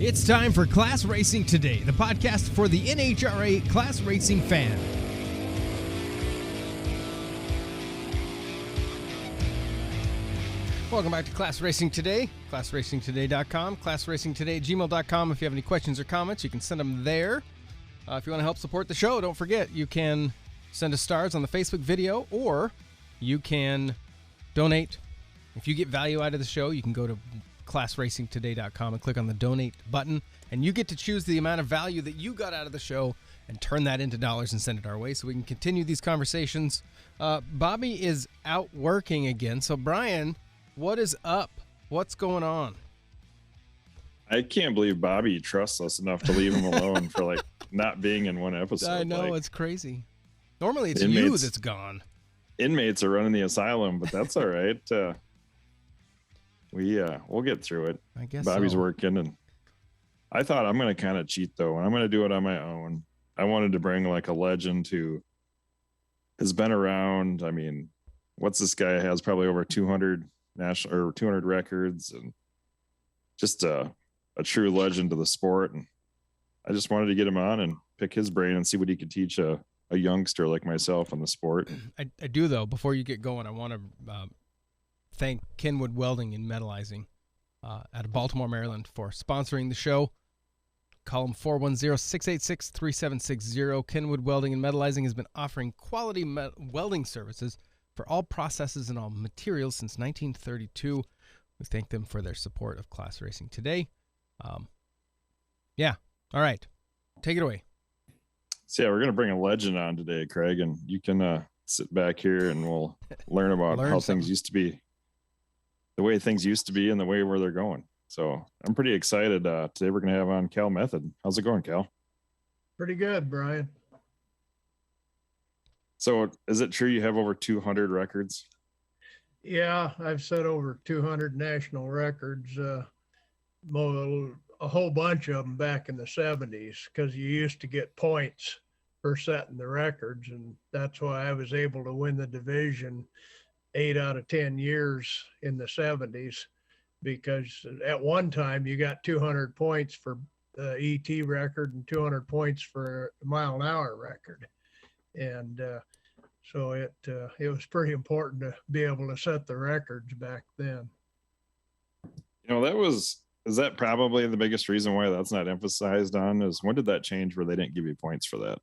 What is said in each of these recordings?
It's time for Class Racing Today, the podcast for the NHRA class racing fan. Welcome back to Class Racing Today, classracingtoday.com, classracingtoday@gmail.com. If you have any questions or comments, you can send them there. If you want to help support the show, don't forget, you can send us stars on the Facebook video, or you can donate. If you get value out of the show, you can go to classracingtoday.com and click on the donate button, and you get to choose the amount of value that you got out of the show and turn that into dollars and send it our way so we can continue these conversations. Bobby is out working again. So Brian, what is up? What's going on? I can't believe Bobby trusts us enough to leave him alone for like not being in one episode. I know, it's crazy. Normally it's you that's gone. Inmates are running the asylum, but that's all right. We'll get through it. I guess Bobby's working, and I thought I'm going to kind of cheat though, and I'm going to do it on my own. I wanted to bring like a legend who has been around. I mean, what's this guy has probably over 200 national or 200 records, and just a true legend of the sport. And I just wanted to get him on and pick his brain and see what he could teach a youngster like myself in the sport. I do though. Before you get going, I want to thank Kenwood Welding and Metallizing out of Baltimore, Maryland, for sponsoring the show. Call them 410-686-3760. Kenwood Welding and Metallizing has been offering quality welding services for all processes and all materials since 1932. We thank them for their support of Class Racing Today. All right. Take it away. So we're going to bring a legend on today, Craig, and you can sit back here and we'll learn about how things used to be. The way things used to be and the way where they're going. So I'm pretty excited. Today we're going to have on Cal Method. How's it going, Cal? Pretty good, Brian. So is it true you have over 200 records? Yeah, I've set over 200 national records, a whole bunch of them back in the 70s, because you used to get points for setting the records. And that's why I was able to win the division 8 out of 10 years in the 70s, because at one time you got 200 points for the ET record and 200 points for the mile an hour record. And so it was pretty important to be able to set the records back then. You know, is that probably the biggest reason why that's not emphasized on, is when did that change where they didn't give you points for that?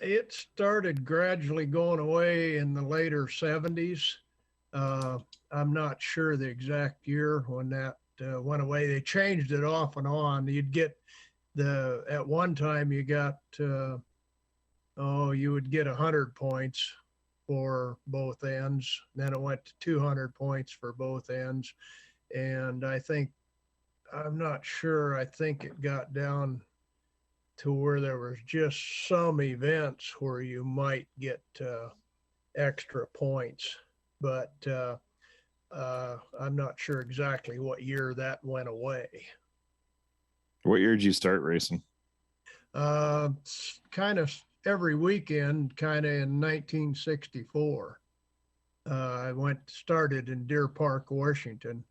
It started gradually going away in the later 70s. I'm not sure the exact year when that went away. They changed it off and on. You'd get at one time you got, you would get 100 points for both ends. Then it went to 200 points for both ends. And I'm not sure, I think it got down to where there was just some events where you might get extra points, but I'm not sure exactly what year that went away. What year did you start racing? Kind of every weekend, kind of in 1964. I started in Deer Park, Washington,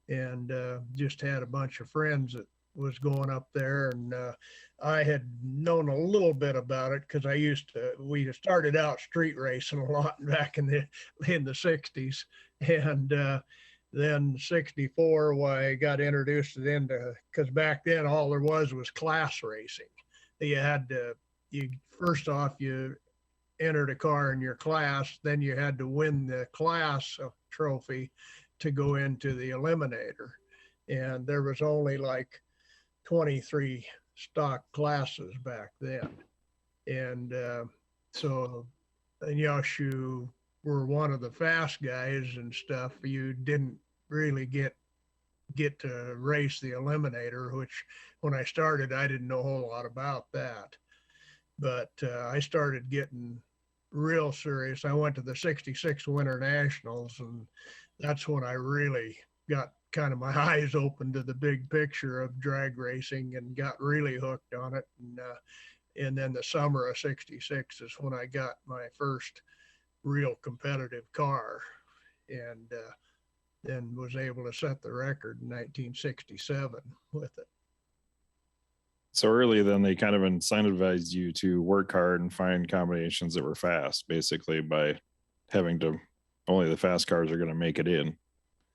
and just had a bunch of friends that was going up there, and I had known a little bit about it because we started out street racing a lot back in the 60s, and then 64 why I got introduced because back then all there was class racing. You had first off you entered a car in your class, then you had to win the class trophy to go into the eliminator, and there was only like 23 stock classes back then. And so unless you were one of the fast guys and stuff, you didn't really get to race the eliminator, which when I started, I didn't know a whole lot about that. But I started getting real serious. I went to the 66 Winter Nationals, and that's when I really got kind of my eyes open to the big picture of drag racing and got really hooked on it. And then the summer of 66 is when I got my first real competitive car, and then was able to set the record in 1967 with it. So early, then they kind of incentivized you to work hard and find combinations that were fast, basically by having to, only the fast cars are going to make it in.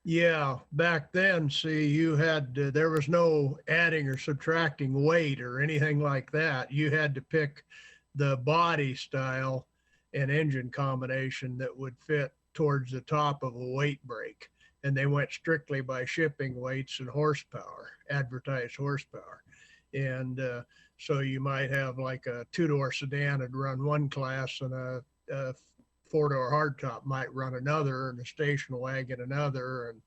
Yeah, back then, see, you had there was no adding or subtracting weight or anything like that. You had to pick the body style and engine combination that would fit towards the top of a weight break. And they went strictly by shipping weights and horsepower, advertised horsepower. And so you might have like a two-door sedan would run one class, and a four-door hardtop might run another, and a station wagon another. And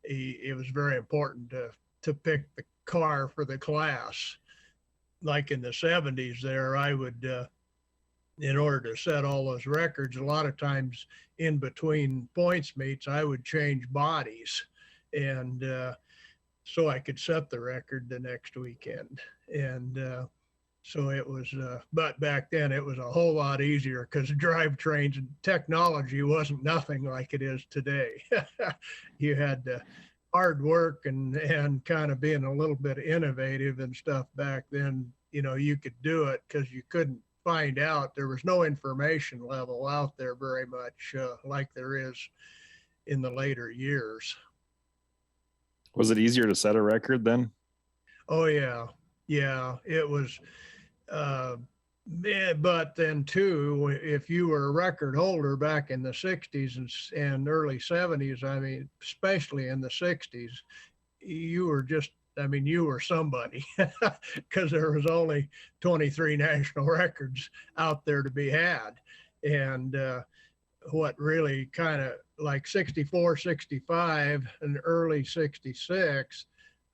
it was very important to pick the car for the class. Like in the 70s there, I would, in order to set all those records, a lot of times in between points meets, I would change bodies. And so I could set the record the next weekend. And so it was, but back then it was a whole lot easier because drivetrains and technology wasn't nothing like it is today. You had to hard work and kind of being a little bit innovative and stuff back then. You know, you could do it because you couldn't find out. There was no information level out there very much like there is in the later years. Was it easier to set a record then? Oh yeah, yeah, it was. But then too, if you were a record holder back in the 60s and early 70s, I mean, especially in the 60s, you were just, I mean, you were somebody because there was only 23 national records out there to be had. And what really kind of like 64, 65 and early 66,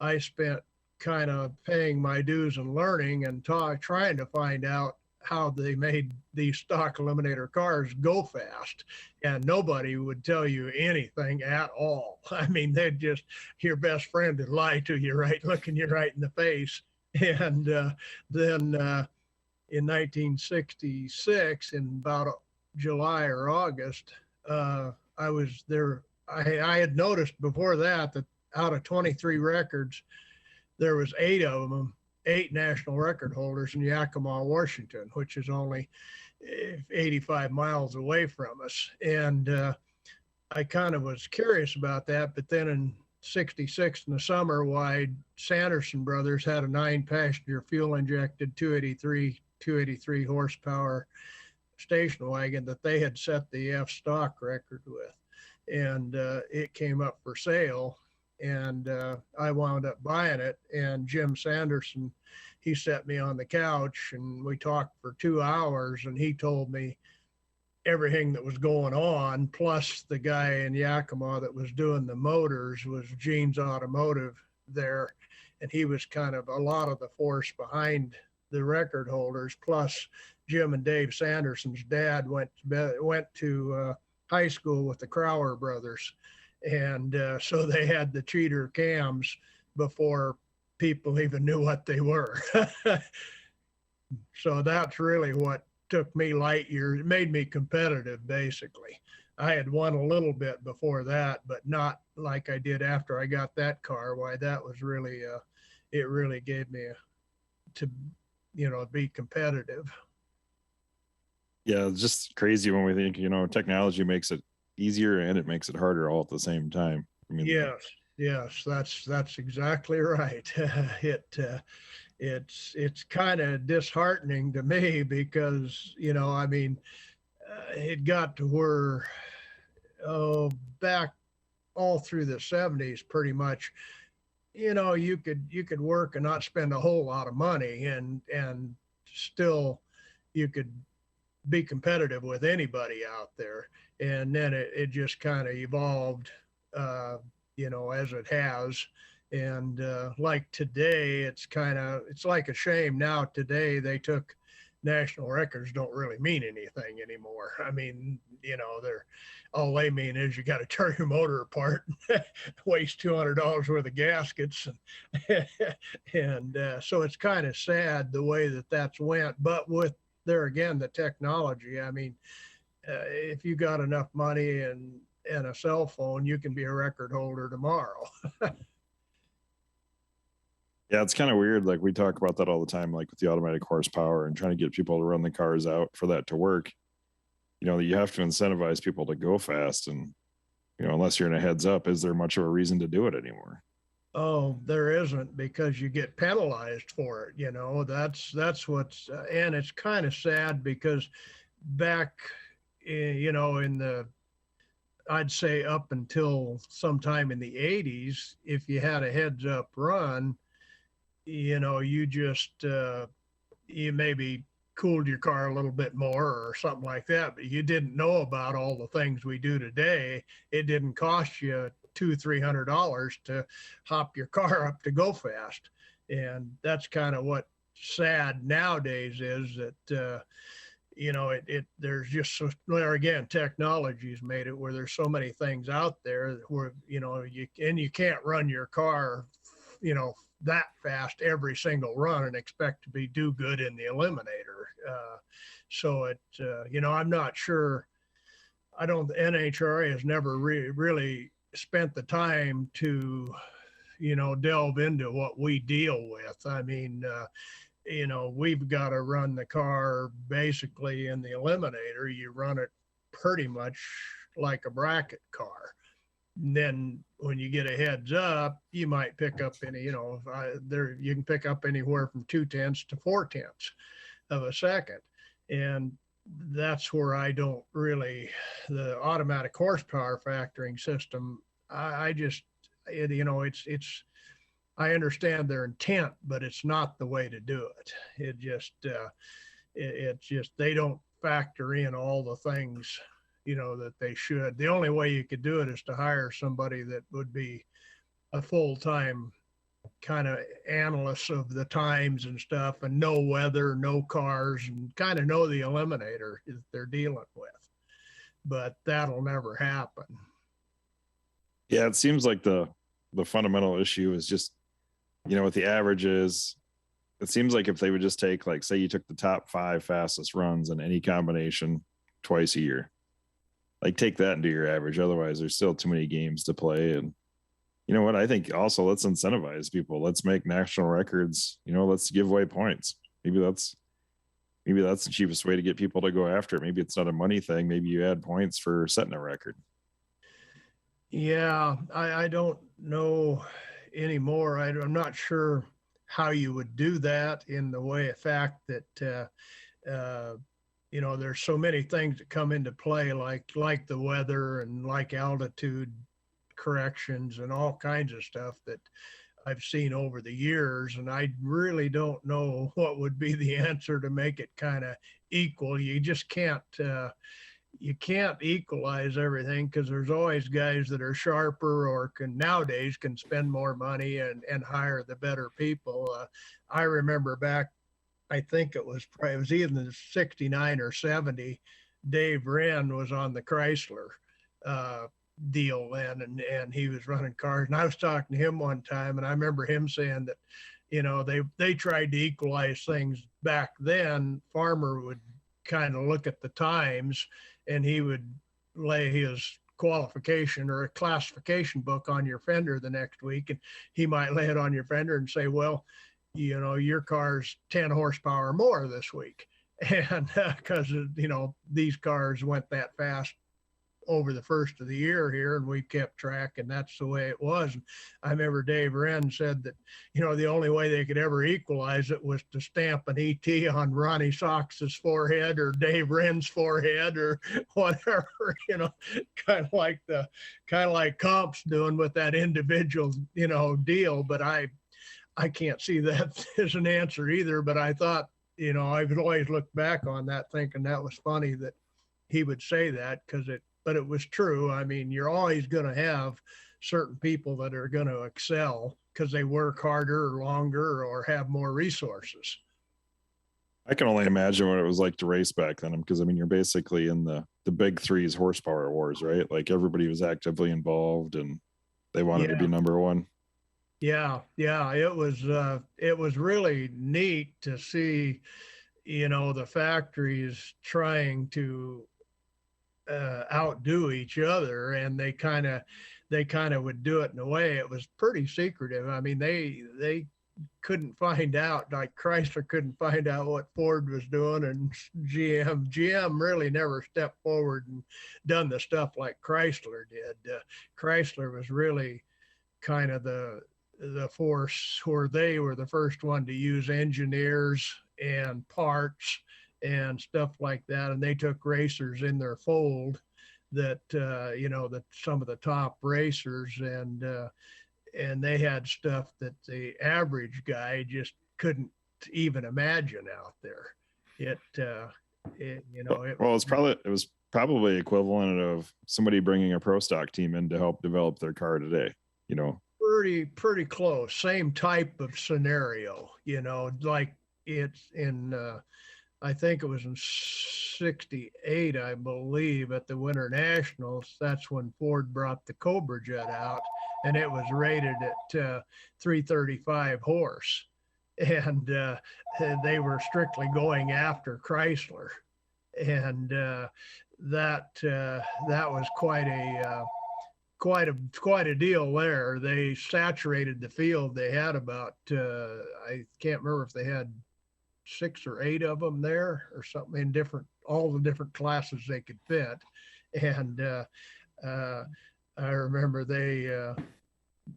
I spent kind of paying my dues and learning and trying to find out how they made these stock eliminator cars go fast. And nobody would tell you anything at all. I mean, they'd just, your best friend would lie to you, right, looking you right in the face. And then in 1966, in about July or August, I was there. I had noticed before that out of 23 records, there was 8 of them, 8 national record holders in Yakima, Washington, which is only 85 miles away from us. And I kind of was curious about that. But then in 66 in the summer, why Sanderson Brothers had a 9-passenger fuel injected 283 horsepower station wagon that they had set the F stock record with. And it came up for sale. And I wound up buying it. And Jim Sanderson, he set me on the couch and we talked for 2 hours. And he told me everything that was going on. Plus, the guy in Yakima that was doing the motors was Gene's Automotive there. And he was kind of a lot of the force behind the record holders. Plus, Jim and Dave Sanderson's dad went to high school with the Crower brothers. And so they had the cheater cams before people even knew what they were. So that's really what took me light years. It made me competitive, basically. I had won a little bit before that, but not like I did after I got that car. Why, that was really, it really gave me to, be competitive. Yeah, it's just crazy when we think, technology makes it easier and it makes it harder all at the same time. I mean, yes, that's exactly right. It's kind of disheartening to me because it got to where back all through the 70s pretty much, you could work and not spend a whole lot of money and still you could be competitive with anybody out there. And then it just kind of evolved, as it has. And like today, it's like a shame now today they took national records don't really mean anything anymore. I mean, they're all they mean is you got to tear your motor apart, waste $200 worth of gaskets. And so it's kind of sad the way that's went, but with there again, the technology, I mean, if you got enough money and a cell phone, you can be a record holder tomorrow. Yeah, it's kind of weird. Like we talk about that all the time, like with the automatic horsepower and trying to get people to run the cars out for that to work. You have to incentivize people to go fast. And, unless you're in a heads up, is there much of a reason to do it anymore? Oh, there isn't, because you get penalized for it. That's what's, and it's kind of sad because back, in the, I'd say up until sometime in the 80s, if you had a heads up run, you just, you maybe cooled your car a little bit more or something like that, but you didn't know about all the things we do today. It didn't cost you $200-300 to hop your car up to go fast. And that's kind of what sad nowadays is, that there's just so, there again, technology's made it where there's so many things out there where you can't run your car that fast every single run and expect to do good in the eliminator. I'm not sure. The NHRA has never really spent the time to, delve into what we deal with. I mean, we've got to run the car basically in the eliminator. You run it pretty much like a bracket car. And then when you get a heads up, you might pick up you can pick up anywhere from 0.2 to 0.4 of a second. And that's where I don't really, the automatic horsepower factoring system, I just, it's, I understand their intent, but it's not the way to do it. It's just, they don't factor in all the things that they should. The only way you could do it is to hire somebody that would be a full-time kind of analyst of the times and stuff, and know weather, know cars, and kind of know the eliminator that they're dealing with. But that'll never happen. Yeah, it seems like the fundamental issue is just, with the averages, it seems like if they would just take, like, say you took the top 5 fastest runs in any combination twice a year, like take that into your average. Otherwise, there's still too many games to play. And you know what? I think also let's incentivize people. Let's make national records. Let's give away points. Maybe that's the cheapest way to get people to go after it. Maybe it's not a money thing. Maybe you add points for setting a record. Yeah, I don't know anymore. I'm not sure how you would do that, in the way of fact that there's so many things that come into play, like the weather and like altitude corrections and all kinds of stuff that I've seen over the years. And I really don't know what would be the answer to make it kind of equal. You just can't equalize everything, because there's always guys that are sharper or nowadays can spend more money and hire the better people. I remember back, I think it was either the 69 or 70, Dave Wren was on the Chrysler deal then, and he was running cars. And I was talking to him one time, and I remember him saying that, they tried to equalize things back then. Farmer would kind of look at the times, and he would lay his qualification or a classification book on your fender the next week, and he might lay it on your fender and say, well, your car's 10 horsepower more this week. And because, these cars went that fast over the first of the year here, and we kept track, and that's the way it was. And I remember Dave Wren said that, the only way they could ever equalize it was to stamp an ET on Ronnie Sox's forehead or Dave Wren's forehead or whatever, kind of like Comp's doing with that individual, deal. But I can't see that as an answer either. But I thought, I would always look back on that thinking that was funny that he would say that, but it was true. I mean, you're always going to have certain people that are going to excel because they work harder or longer or have more resources. I can only imagine what it was like to race back then, because you're basically in the big threes horsepower wars, right? Like everybody was actively involved and they wanted to be number one. Yeah. It was really neat to see, the factories trying to outdo each other, and they kind of would do it in a way. It was pretty secretive. I mean, they couldn't find out, like Chrysler couldn't find out what Ford was doing, and GM really never stepped forward and done the stuff like Chrysler did. Chrysler was really kind of the force where they were the first one to use engineers and parts and stuff like that, and they took racers in their fold that that some of the top racers, and they had stuff that the average guy just couldn't even imagine out there. It was probably equivalent of somebody bringing a pro stock team in to help develop their car today. Pretty close, same type of scenario. Like it's in. I think it was in '68, I believe, at the Winter Nationals. That's when Ford brought the Cobra Jet out, and it was rated at 335 horse, and they were strictly going after Chrysler, and that was quite a deal there. They saturated the field. They had about I can't remember if they had 6 or 8 of them there or something in all the different classes they could fit. And I remember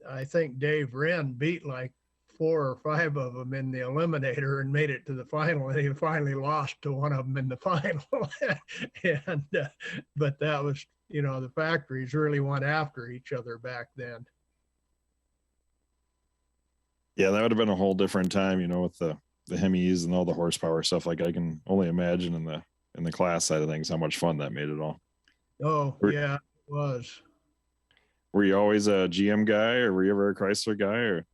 I think Dave Wren beat like 4 or 5 of them in the eliminator and made it to the final, and he finally lost to one of them in the final. And but that was, the factories really went after each other back then. Yeah, that would have been a whole different time, with the Hemis and all the horsepower stuff. Like I can only imagine in the class side of things how much fun that made it all. Oh, yeah, it was. Were you always a GM guy, or were you ever a Chrysler guy? Or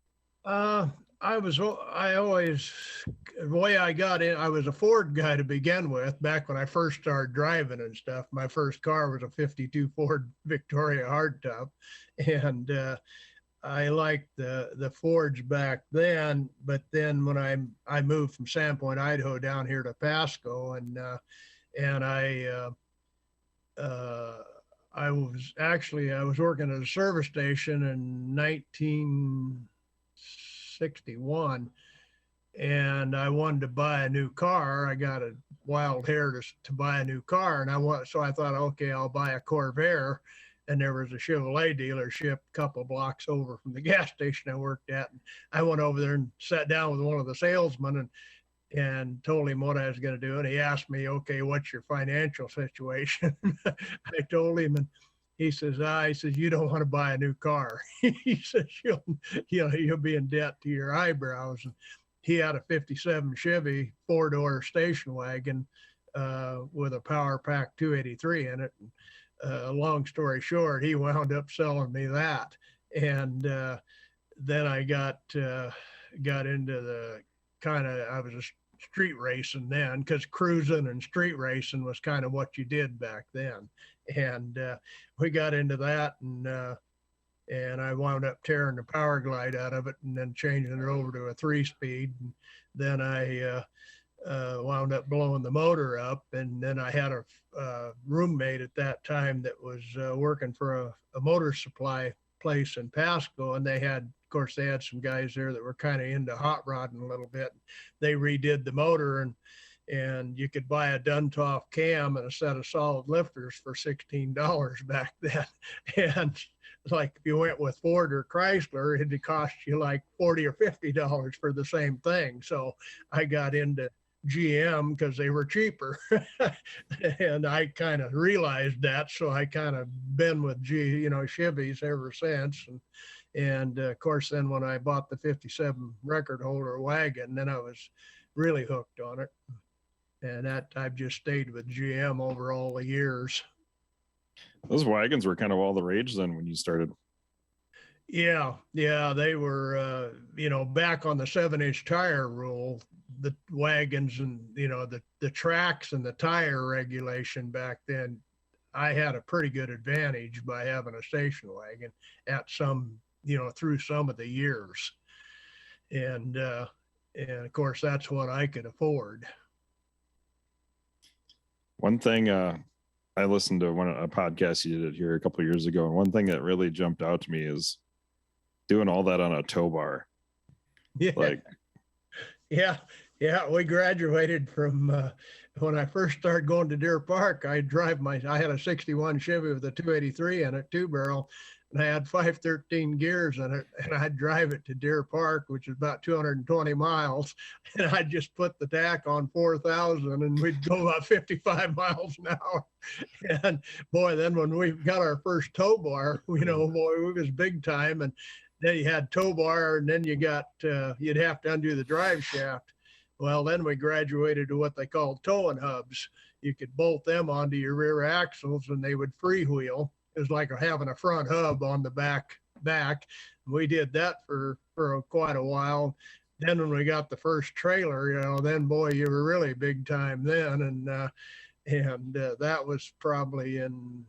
the way I got in, I was a Ford guy to begin with. Back when I first started driving and stuff, my first car was a '52 Ford Victoria hardtop, and I liked the Fords back then. But then when I moved from Sandpoint, Idaho, down here to Pasco, and I was working at a service station in 1961, and I wanted to buy a new car. I got a wild hair to buy a new car, so I thought, okay, I'll buy a Corvair. And there was a Chevrolet dealership a couple blocks over from the gas station I worked at. And I went over there and sat down with one of the salesmen and told him what I was going to do. And he asked me, okay, what's your financial situation? I told him, and he says, you don't want to buy a new car. He says, you'll be in debt to your eyebrows. And he had a '57 Chevy 4-door station wagon with a Power Pack 283 in it. And, long story short, he wound up selling me that. And then I got into the I was a street racing then, because cruising and street racing was kind of what you did back then. And we got into that, and I wound up tearing the Power Glide out of it and then changing it over to a 3-speed. And then I wound up blowing the motor up. And then I had a roommate at that time that was working for a motor supply place in Pasco, and they had some guys there that were kind of into hot rodding a little bit. They redid the motor, and you could buy a Duntov cam and a set of solid lifters for $16 back then. And like if you went with Ford or Chrysler, it'd cost you like $40 or $50 for the same thing. So I got into GM because they were cheaper. And I kind of realized that, so I kind of been with Chevys ever since. And of course, then when I bought the '57 record holder wagon, then I was really hooked on it. And that I've just stayed with GM over all the years. Those wagons were kind of all the rage then when you started. Yeah, they were, back on the 7-inch tire rule, the wagons and, the tracks and the tire regulation back then, I had a pretty good advantage by having a station wagon at some, through some of the years. And of course, that's what I could afford. One thing, I listened to a podcast you did here a couple of years ago, and one thing that really jumped out to me is doing all that on a tow bar. Yeah. Like, Yeah. Yeah. We graduated from, when I first started going to Deer Park, I had a 61 Chevy with a 283 in it, 2-barrel, and I had 513 gears in it, and I'd drive it to Deer Park, which is about 220 miles, and I'd just put the tack on 4,000, and we'd go about 55 miles an hour. And boy, then when we got our first tow bar, boy, it was big time. And then you had tow bar, and then you'd have to undo the drive shaft. Well, then we graduated to what they called towing hubs. You could bolt them onto your rear axles and they would freewheel. It was like having a front hub on the back. We did that for quite a while. Then when we got the first trailer, then boy, you were really big time then. And that was probably in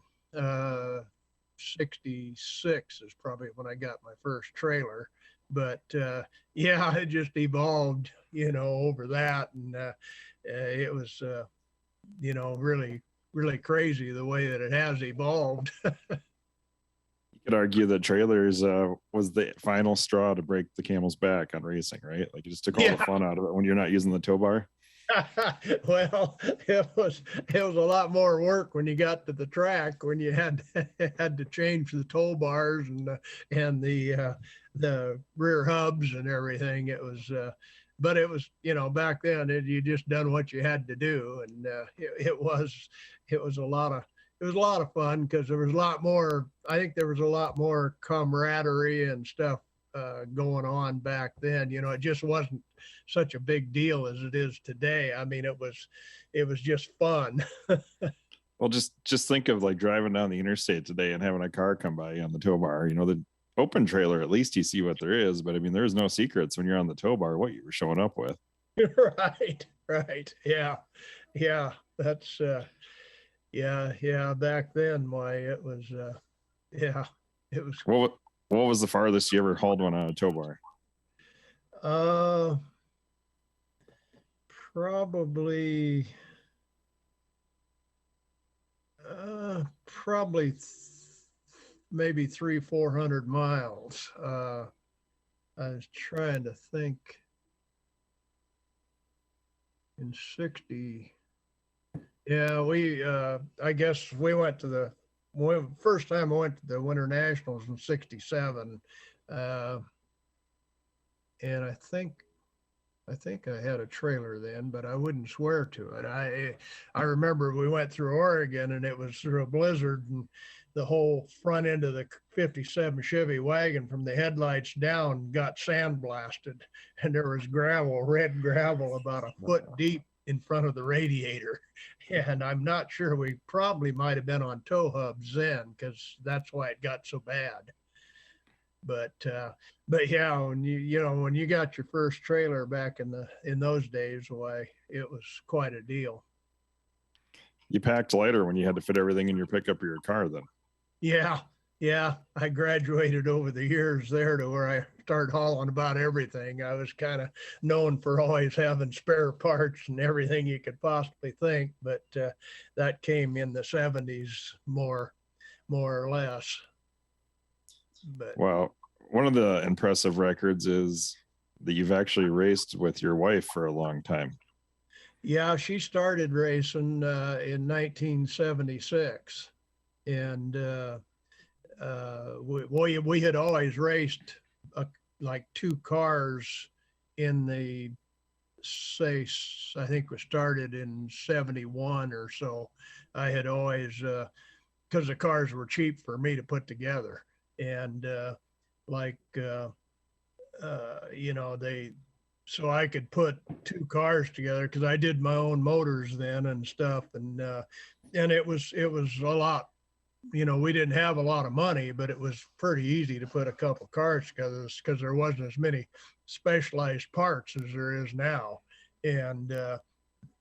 66 is probably when I got my first trailer. But yeah, it just evolved, over that. And it was, really, really crazy the way that it has evolved. you could argue that trailers was the final straw to break the camel's back on racing, right? Like, you just took all the fun out of it when you're not using the tow bar. Well, it was a lot more work when you got to the track, when you had to change the tow bars and the rear hubs and everything. It was, but it was, back then you just done what you had to do, and it was a lot of fun because there was a lot more. I think there was a lot more camaraderie and stuff going on back then. It just wasn't such a big deal as it is today. I mean, it was just fun. Well, just think of like driving down the interstate today and having a car come by you on the tow bar. The open trailer, at least you see what there is, but I mean, there's no secrets when you're on the tow bar what you were showing up with. Right. Yeah. That's back then, it was it was. What was the farthest you ever hauled one on a tow bar? Probably maybe 300-400 miles. I was trying to think. In 60, yeah, I guess we went to the first time I went to the Winter Nationals in 67, and I think I had a trailer then, but I wouldn't swear to it. I remember we went through Oregon, and it was through a blizzard, and the whole front end of the 57 Chevy wagon from the headlights down got sandblasted, and there was red gravel about a foot deep in front of the radiator. And I'm not sure, we probably might have been on tow hubs then, because that's why it got so bad. But yeah, when you got your first trailer back in those days, why, it was quite a deal. You packed lighter when you had to fit everything in your pickup or your car then. Yeah. I graduated over the years there to where I started hauling about everything. I was kind of known for always having spare parts and everything you could possibly think, but that came in the 70s more or less. But well, one of the impressive records is that you've actually raced with your wife for a long time. Yeah, she started racing in 1976, and we had always raced like two cars in the, say, I think we started in 71 or so. I had always, because the cars were cheap for me to put together, and so I could put two cars together because I did my own motors then and stuff, and it was a lot. We didn't have a lot of money, but it was pretty easy to put a couple cars together because there wasn't as many specialized parts as there is now. And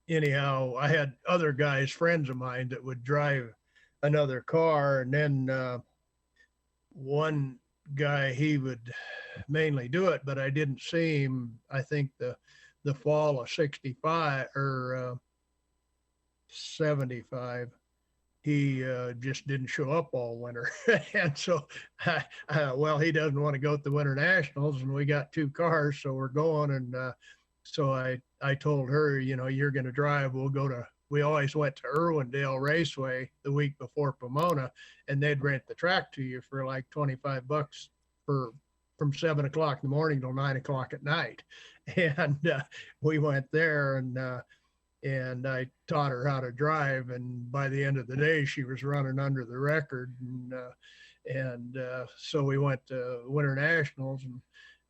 anyhow, I had other guys, friends of mine, that would drive another car, and then one guy, he would mainly do it, but I didn't see him, I think the fall of 65 or 75. just didn't show up all winter. And so, well, he doesn't want to go to the Winter Nationals, and we got 2 cars, so we're going. And so I told her, you're going to drive. We always went to Irwindale Raceway the week before Pomona, and they'd rent the track to you for like $25 from 7 o'clock in the morning till 9 o'clock at night. And we went there, and I taught her how to drive. And by the end of the day, she was running under the record. And so we went to Winter Nationals,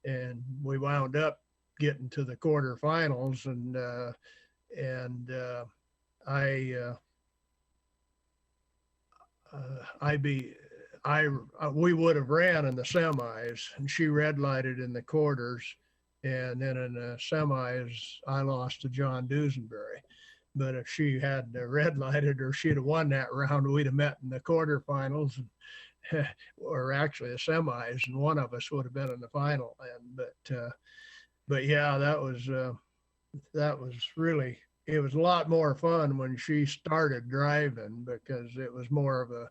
and we wound up getting to the quarterfinals. We would have ran in the semis, and she red lighted in the quarters. And then in the semis, I lost to John Duesenberry. But if she had red lighted, or she'd have won that round, we'd have met in the quarterfinals, or actually the semis, and one of us would have been in the final. But yeah, that was really, it was a lot more fun when she started driving, because it was more of a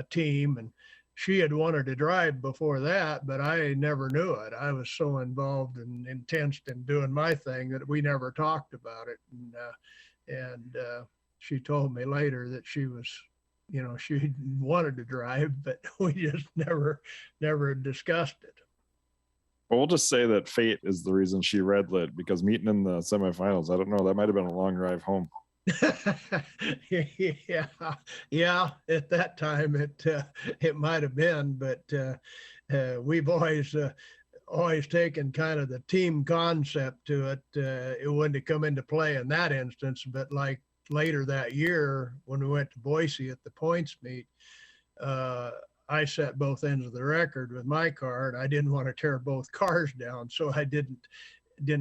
team. And she had wanted to drive before that, but I never knew it. I was so involved and intense in doing my thing that we never talked about it. And she told me later that she was, she wanted to drive, but we just never discussed it. Well, we'll just say that fate is the reason she red lit, because meeting in the semifinals, I don't know, that might have been a long drive home. Yeah. At that time, it might have been, but we've always taken kind of the team concept to it. It wouldn't have come into play in that instance, but like later that year when we went to Boise at the points meet, I set both ends of the record with my car, and I didn't want to tear both cars down, so I didn't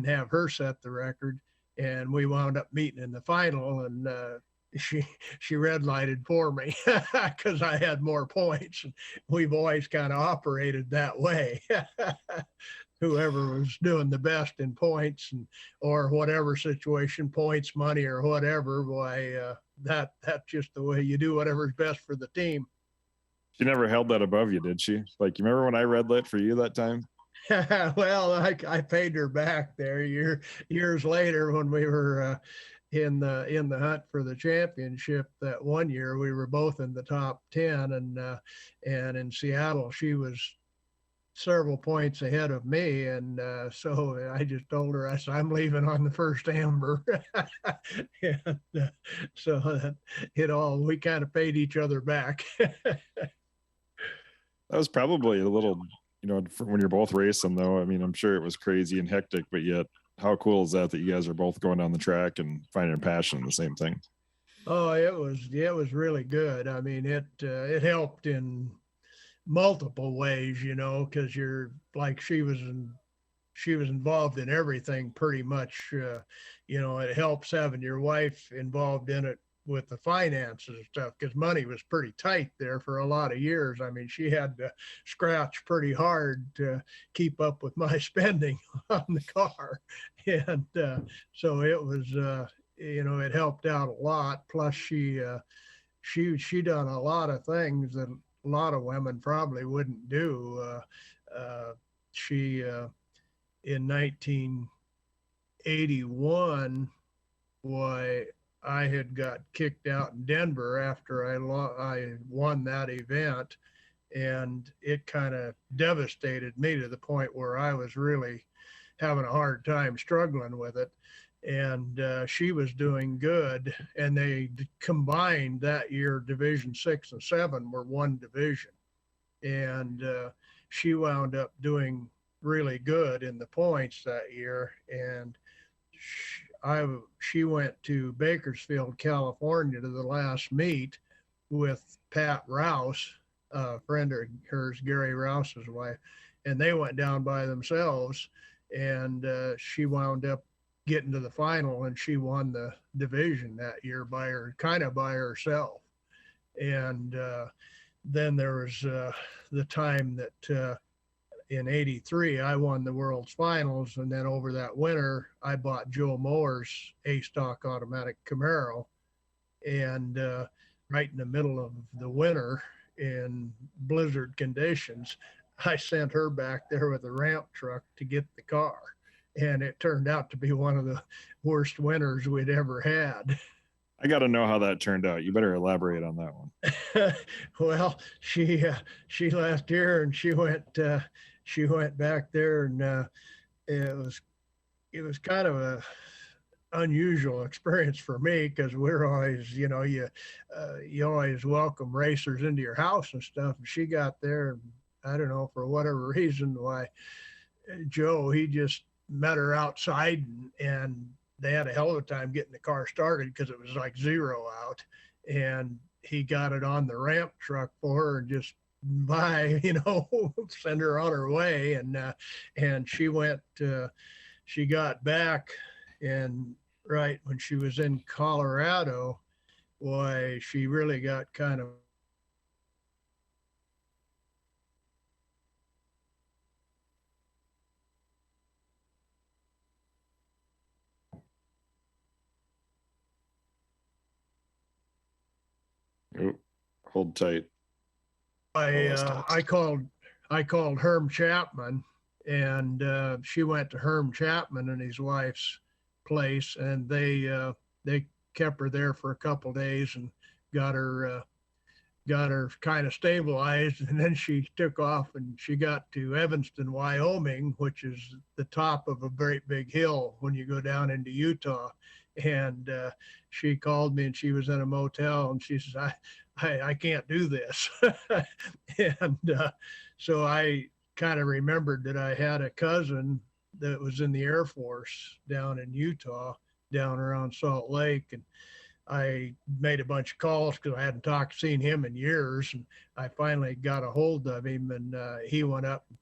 have her set the record. And we wound up meeting in the final, and she red lighted for me because I had more points. And we've always kind of operated that way. Whoever was doing the best in points, or whatever situation, points, money, or whatever, why that's just the way you do whatever's best for the team. She never held that above you, did she? Like, you remember when I red lit for you that time? Well, I paid her back there years later when we were in the hunt for the championship. That one year we were both in the top 10, and in Seattle she was several points ahead of me, and so I just told her, I said, I'm leaving on the first amber. And so we kind of paid each other back. That was probably a little, when you're both racing, though. I mean, I'm sure it was crazy and hectic, but yet how cool is that you guys are both going down the track and finding passion in the same thing? Oh, it was really good. I mean, it helped in multiple ways, because you're like, she was involved in everything pretty much. It helps having your wife involved in it with the finances and stuff, because money was pretty tight there for a lot of years. I mean, she had to scratch pretty hard to keep up with my spending on the car. And so it was, it helped out a lot. Plus she done a lot of things that a lot of women probably wouldn't do. She, in 1981, why, I had got kicked out in Denver after I won that event, and it kind of devastated me to the point where I was really having a hard time struggling with it. And she was doing good, and they combined that year. Division 6 and 7 were one division, and she wound up doing really good in the points that year. And she went to Bakersfield, California to the last meet with Pat Rouse, a friend of hers, Gary Rouse's wife, and they went down by themselves, and she wound up getting to the final, and she won the division that year by herself. And then there was the time that in 83, I won the world's finals. And then over that winter, I bought Joe Moore's A-stock automatic Camaro. And right in the middle of the winter in blizzard conditions. I sent her back there with a ramp truck to get the car. And it turned out to be one of the worst winters we'd ever had. I got to know how that turned out. You better elaborate on that one. Well, she left here and she went back there, and it was kind of a unusual experience for me, because we're always, you always welcome racers into your house and stuff. And she got there, and I don't know, for whatever reason, why Joe, he just met her outside, and they had a hell of a time getting the car started because it was like 0 out, and he got it on the ramp truck for her and just send her on her way. And she went, she got back, and right when she was in Colorado, why, she really got kind of Ooh, hold tight. I called Herm Chapman, and she went to Herm Chapman and his wife's place, and they kept her there for a couple days and got her kind of stabilized. And then she took off and she got to Evanston, Wyoming, which is the top of a great big hill when you go down into Utah. And she called me, and she was in a motel, and she says, I can't do this. And so I kind of remembered that I had a cousin that was in the Air Force down in Utah, down around Salt Lake. And I made a bunch of calls because I hadn't seen him in years. And I finally got a hold of him, and he went up and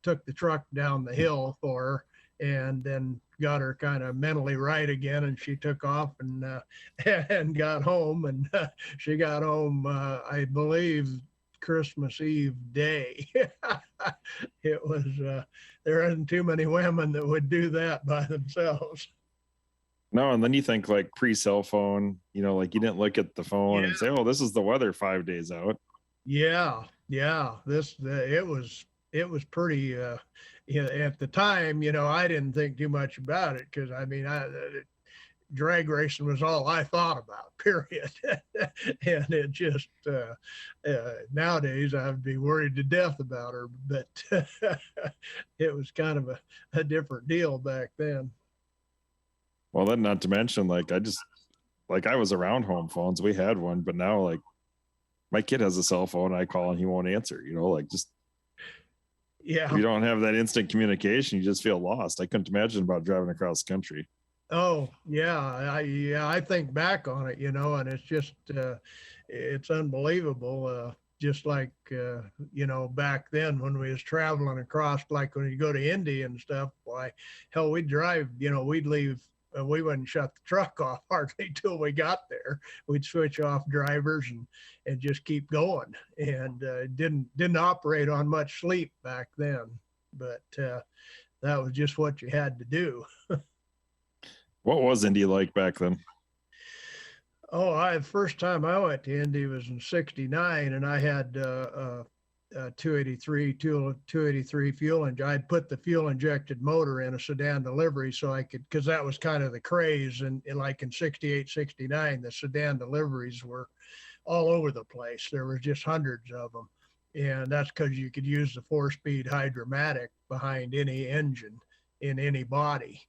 took the truck down the hill for her, and then got her kind of mentally right again. And she took off and got home, and she got home, I believe, Christmas Eve day. It was, there isn't too many women that would do that by themselves. No, and then you think like pre-cell phone, like you didn't look at the phone and say, oh, this is the weather 5 days out. Yeah. It was pretty, at the time, I didn't think too much about it, because drag racing was all I thought about, period. And it just, nowadays I'd be worried to death about her, but it was kind of a different deal back then. Well, then not to mention, I was around home phones. We had one, but now like my kid has a cell phone, I call and he won't answer, yeah. If you don't have that instant communication, you just feel lost. I couldn't imagine about driving across the country. Oh yeah. I think back on it, and it's just, it's unbelievable. Just like, back then when we was traveling across, like when you go to Indy and stuff, why, hell, we'd drive, we'd leave, we wouldn't shut the truck off hardly till we got there. We'd switch off drivers and just keep going, and didn't operate on much sleep back then, but that was just what you had to do. What was Indy like back then? Oh, first time I went to Indy was in '69, and I had 283 fuel injection. I'd put the fuel injected motor in a sedan delivery so I could, because that was kind of the craze. And like in '68, '69, the sedan deliveries were all over the place. There was just hundreds of them. And that's because you could use the 4-speed Hydromatic behind any engine in any body.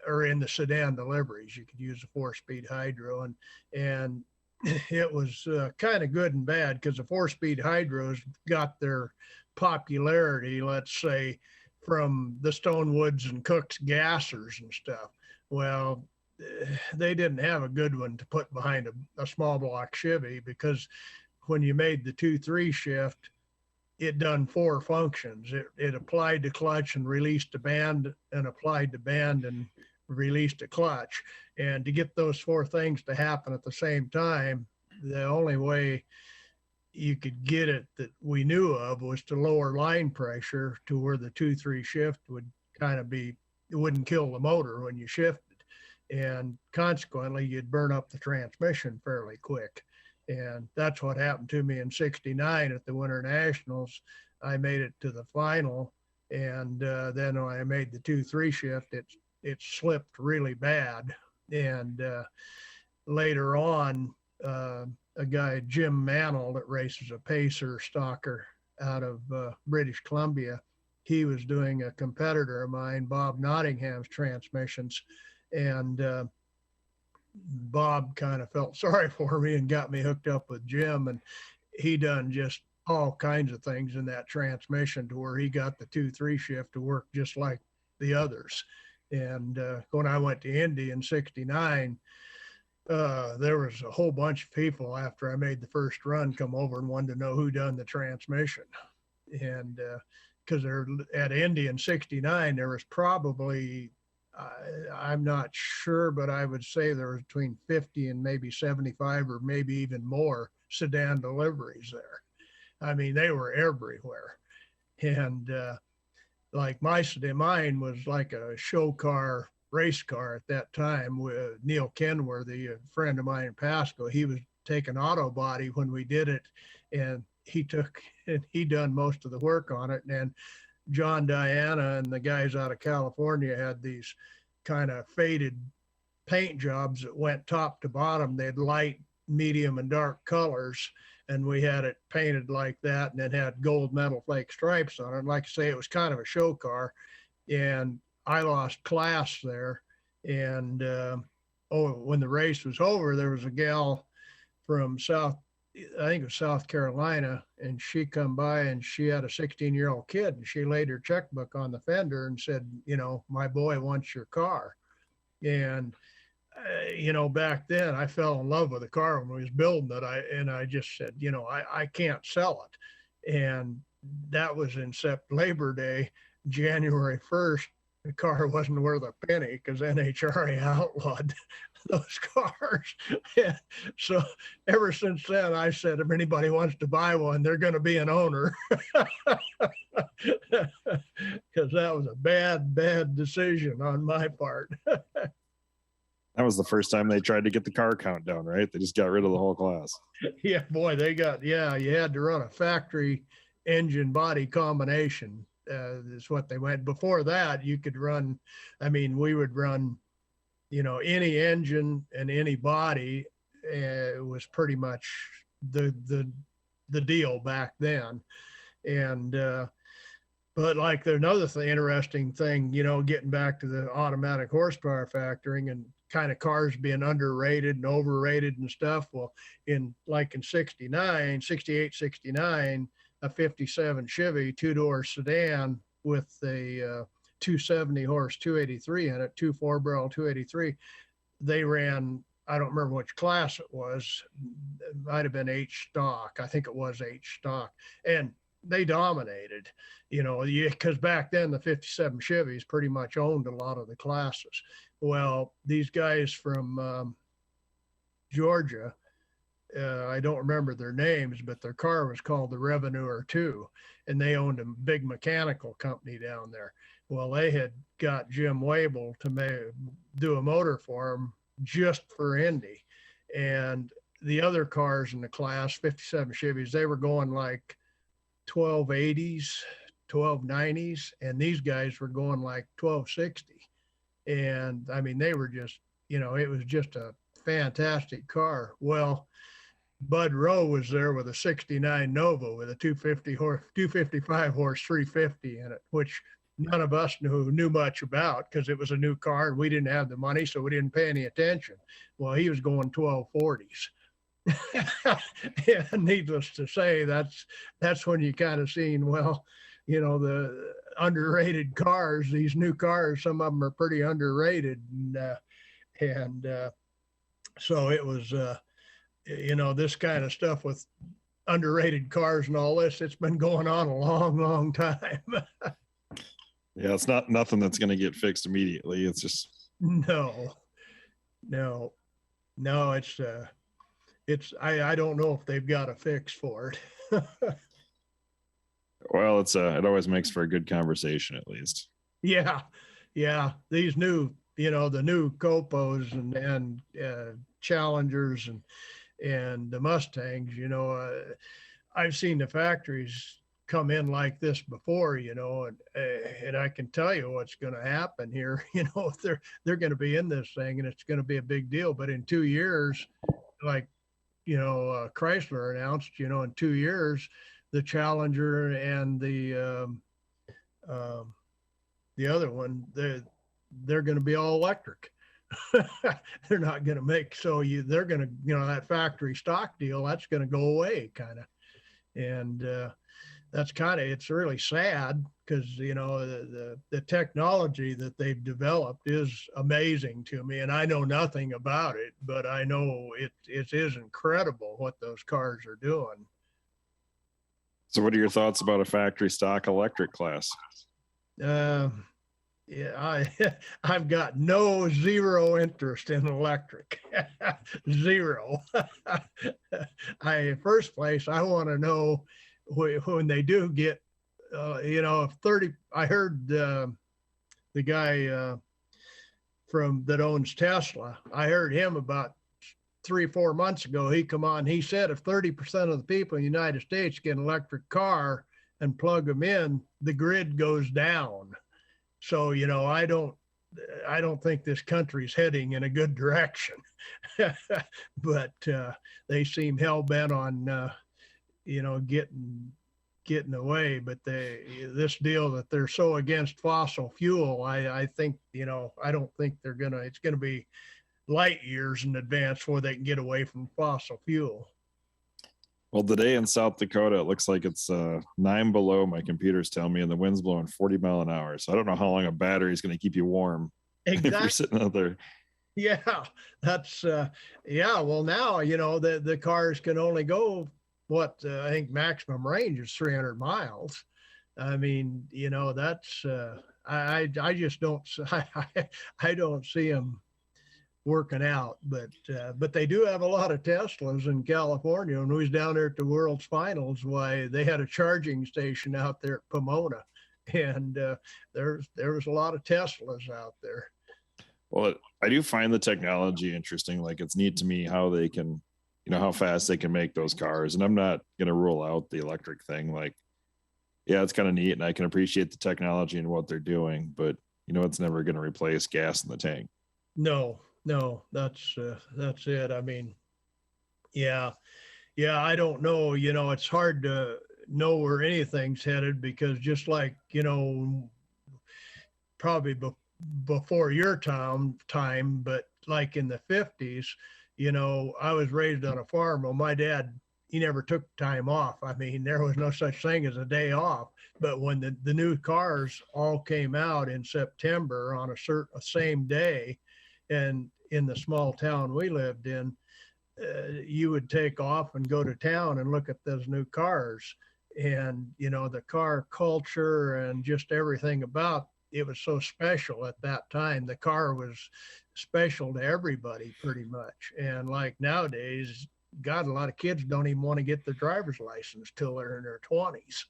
Or in the sedan deliveries, you could use a 4-speed hydro, and it was kind of good and bad, because the 4-speed hydros got their popularity, let's say, from the Stonewoods and Cooks gassers and stuff. Well, they didn't have a good one to put behind a small block Chevy, because when you made the 2-3 shift, it done 4 functions. It applied the clutch and released the band, and applied the band and released the clutch. And to get those 4 things to happen at the same time, the only way you could get it that we knew of was to lower line pressure to where the 2-3 shift would kind of be, it wouldn't kill the motor when you shifted. And consequently, you'd burn up the transmission fairly quick. And that's what happened to me in '69 at the Winter Nationals. I made it to the final, and then when I made the 2-3 shift, it slipped really bad. And later on, a guy, Jim Mannell, that races a pacer stalker out of British Columbia, he was doing a competitor of mine, Bob Nottingham's transmissions, and Bob kind of felt sorry for me and got me hooked up with Jim, and he done just all kinds of things in that transmission to where he got the 2-3 shift to work just like the others. And when I went to Indy in '69, there was a whole bunch of people after I made the first run come over and wanted to know who done the transmission. And because they're at Indy in '69, there was probably, I'm not sure, but I would say there was between 50 and maybe 75 or maybe even more sedan deliveries there. I mean, they were everywhere. And like mine was like a show car, race car at that time with Neil Kenworthy, a friend of mine in Pasco. He was taking auto body when we did it, and he done most of the work on it. And John Diana and the guys out of California had these kind of faded paint jobs that went top to bottom. They had light, medium, and dark colors, and we had it painted like that, and it had gold metal flake stripes on it. And like I say, it was kind of a show car, and I lost class there. And when the race was over, there was a gal from I think it was South Carolina, and she come by and she had a 16-year-old kid, and she laid her checkbook on the fender and said, my boy wants your car. And back then I fell in love with the car when we was building it. I just said, I can't sell it. And that was in Labor Day, January 1st. The car wasn't worth a penny because NHRA outlawed those cars. Yeah. So ever since then, I said, if anybody wants to buy one, they're going to be an owner. Because that was a bad decision on my part. That was the first time they tried to get the car count down, right? They just got rid of the whole class. Yeah, boy, you had to run a factory engine body combination. Is what they went. Before that, you could run, we would run, any engine and any body. It was pretty much the deal back then. And but like there's another interesting thing, getting back to the automatic horsepower factoring and kind of cars being underrated and overrated and stuff. Well, in 68, 69, a 57 Chevy 2-door sedan with a 270 horse 283 in it, 4-barrel 283. They ran, I don't remember which class it was. It might have been H stock. I think it was H stock. And they dominated, because back then the 57 Chevys pretty much owned a lot of the classes. Well, these guys from Georgia, I don't remember their names, but their car was called the Revenuer 2, and they owned a big mechanical company down there. Well, they had got Jim Wable to do a motor for them just for Indy. And the other cars in the class, 57 Chevys, they were going like 1280s, 1290s, and these guys were going like 1260. And they were just, it was just a fantastic car. Well, Bud Rowe was there with a 69 Nova with a 255 horse 350 in it, which none of us knew much about because it was a new car and we didn't have the money, so we didn't pay any attention. Well, he was going 1240s. And needless to say, that's when you kind of seen, the underrated cars, these new cars, some of them are pretty underrated. And so it was, this kind of stuff with underrated cars and all this, it's been going on a long, long time. Yeah, it's nothing that's going to get fixed immediately. It's just no, it's I don't know if they've got a fix for it. Well, it always makes for a good conversation at least. Yeah. These new, the new Copos and Challengers, and and the Mustangs, I've seen the factories come in like this before, and I can tell you what's going to happen here. They're going to be in this thing, and it's going to be a big deal. But in 2 years, like Chrysler announced, in 2 years, the Challenger and the other one, they're going to be all electric. They're not going to make, they're going to, that factory stock deal, that's going to go away kind of. And that's it's really sad because, the technology that they've developed is amazing to me. And I know nothing about it, but I know it is incredible what those cars are doing. So what are your thoughts about a factory stock electric class? Yeah, I've got zero interest in electric. Zero. First place, I want to know when they do get, if 30, I heard the guy that owns Tesla, I heard him about 3-4 months ago. He come on, he said if 30% of the people in the United States get an electric car and plug them in, the grid goes down. So, I don't think this country's heading in a good direction, but they seem hell bent on, getting away. But this deal that they're so against fossil fuel, I think, I don't think it's going to be light years in advance before they can get away from fossil fuel. Well, today in South Dakota, it looks like it's 9 below, my computer's telling me, and the wind's blowing 40 mile an hour. So I don't know how long a battery is going to keep you warm. Exactly. If you're sitting out there. Yeah, that's, well, now, the cars can only go, I think maximum range is 300 miles. I mean, that's, I just don't, I don't see them working out, but they do have a lot of Teslas in California. When we was down there at the World's Finals, why they had a charging station out there at Pomona, and there was a lot of Teslas out there. Well, I do find the technology interesting. Like, it's neat to me how they can, how fast they can make those cars. And I'm not going to rule out the electric thing. Like, yeah, it's kind of neat, and I can appreciate the technology and what they're doing, but it's never going to replace gas in the tank. No, that's it. I mean, yeah, I don't know, it's hard to know where anything's headed because just like, probably before your time, but like in the 50s, I was raised on a farm. Well, my dad, he never took time off. I mean, there was no such thing as a day off. But when the new cars all came out in September on a same day, and in the small town we lived in, you would take off and go to town and look at those new cars, and the car culture and just everything about it was so special at that time. The car was special to everybody pretty much. And like nowadays, God, a lot of kids don't even want to get their driver's license till they're in their 20s,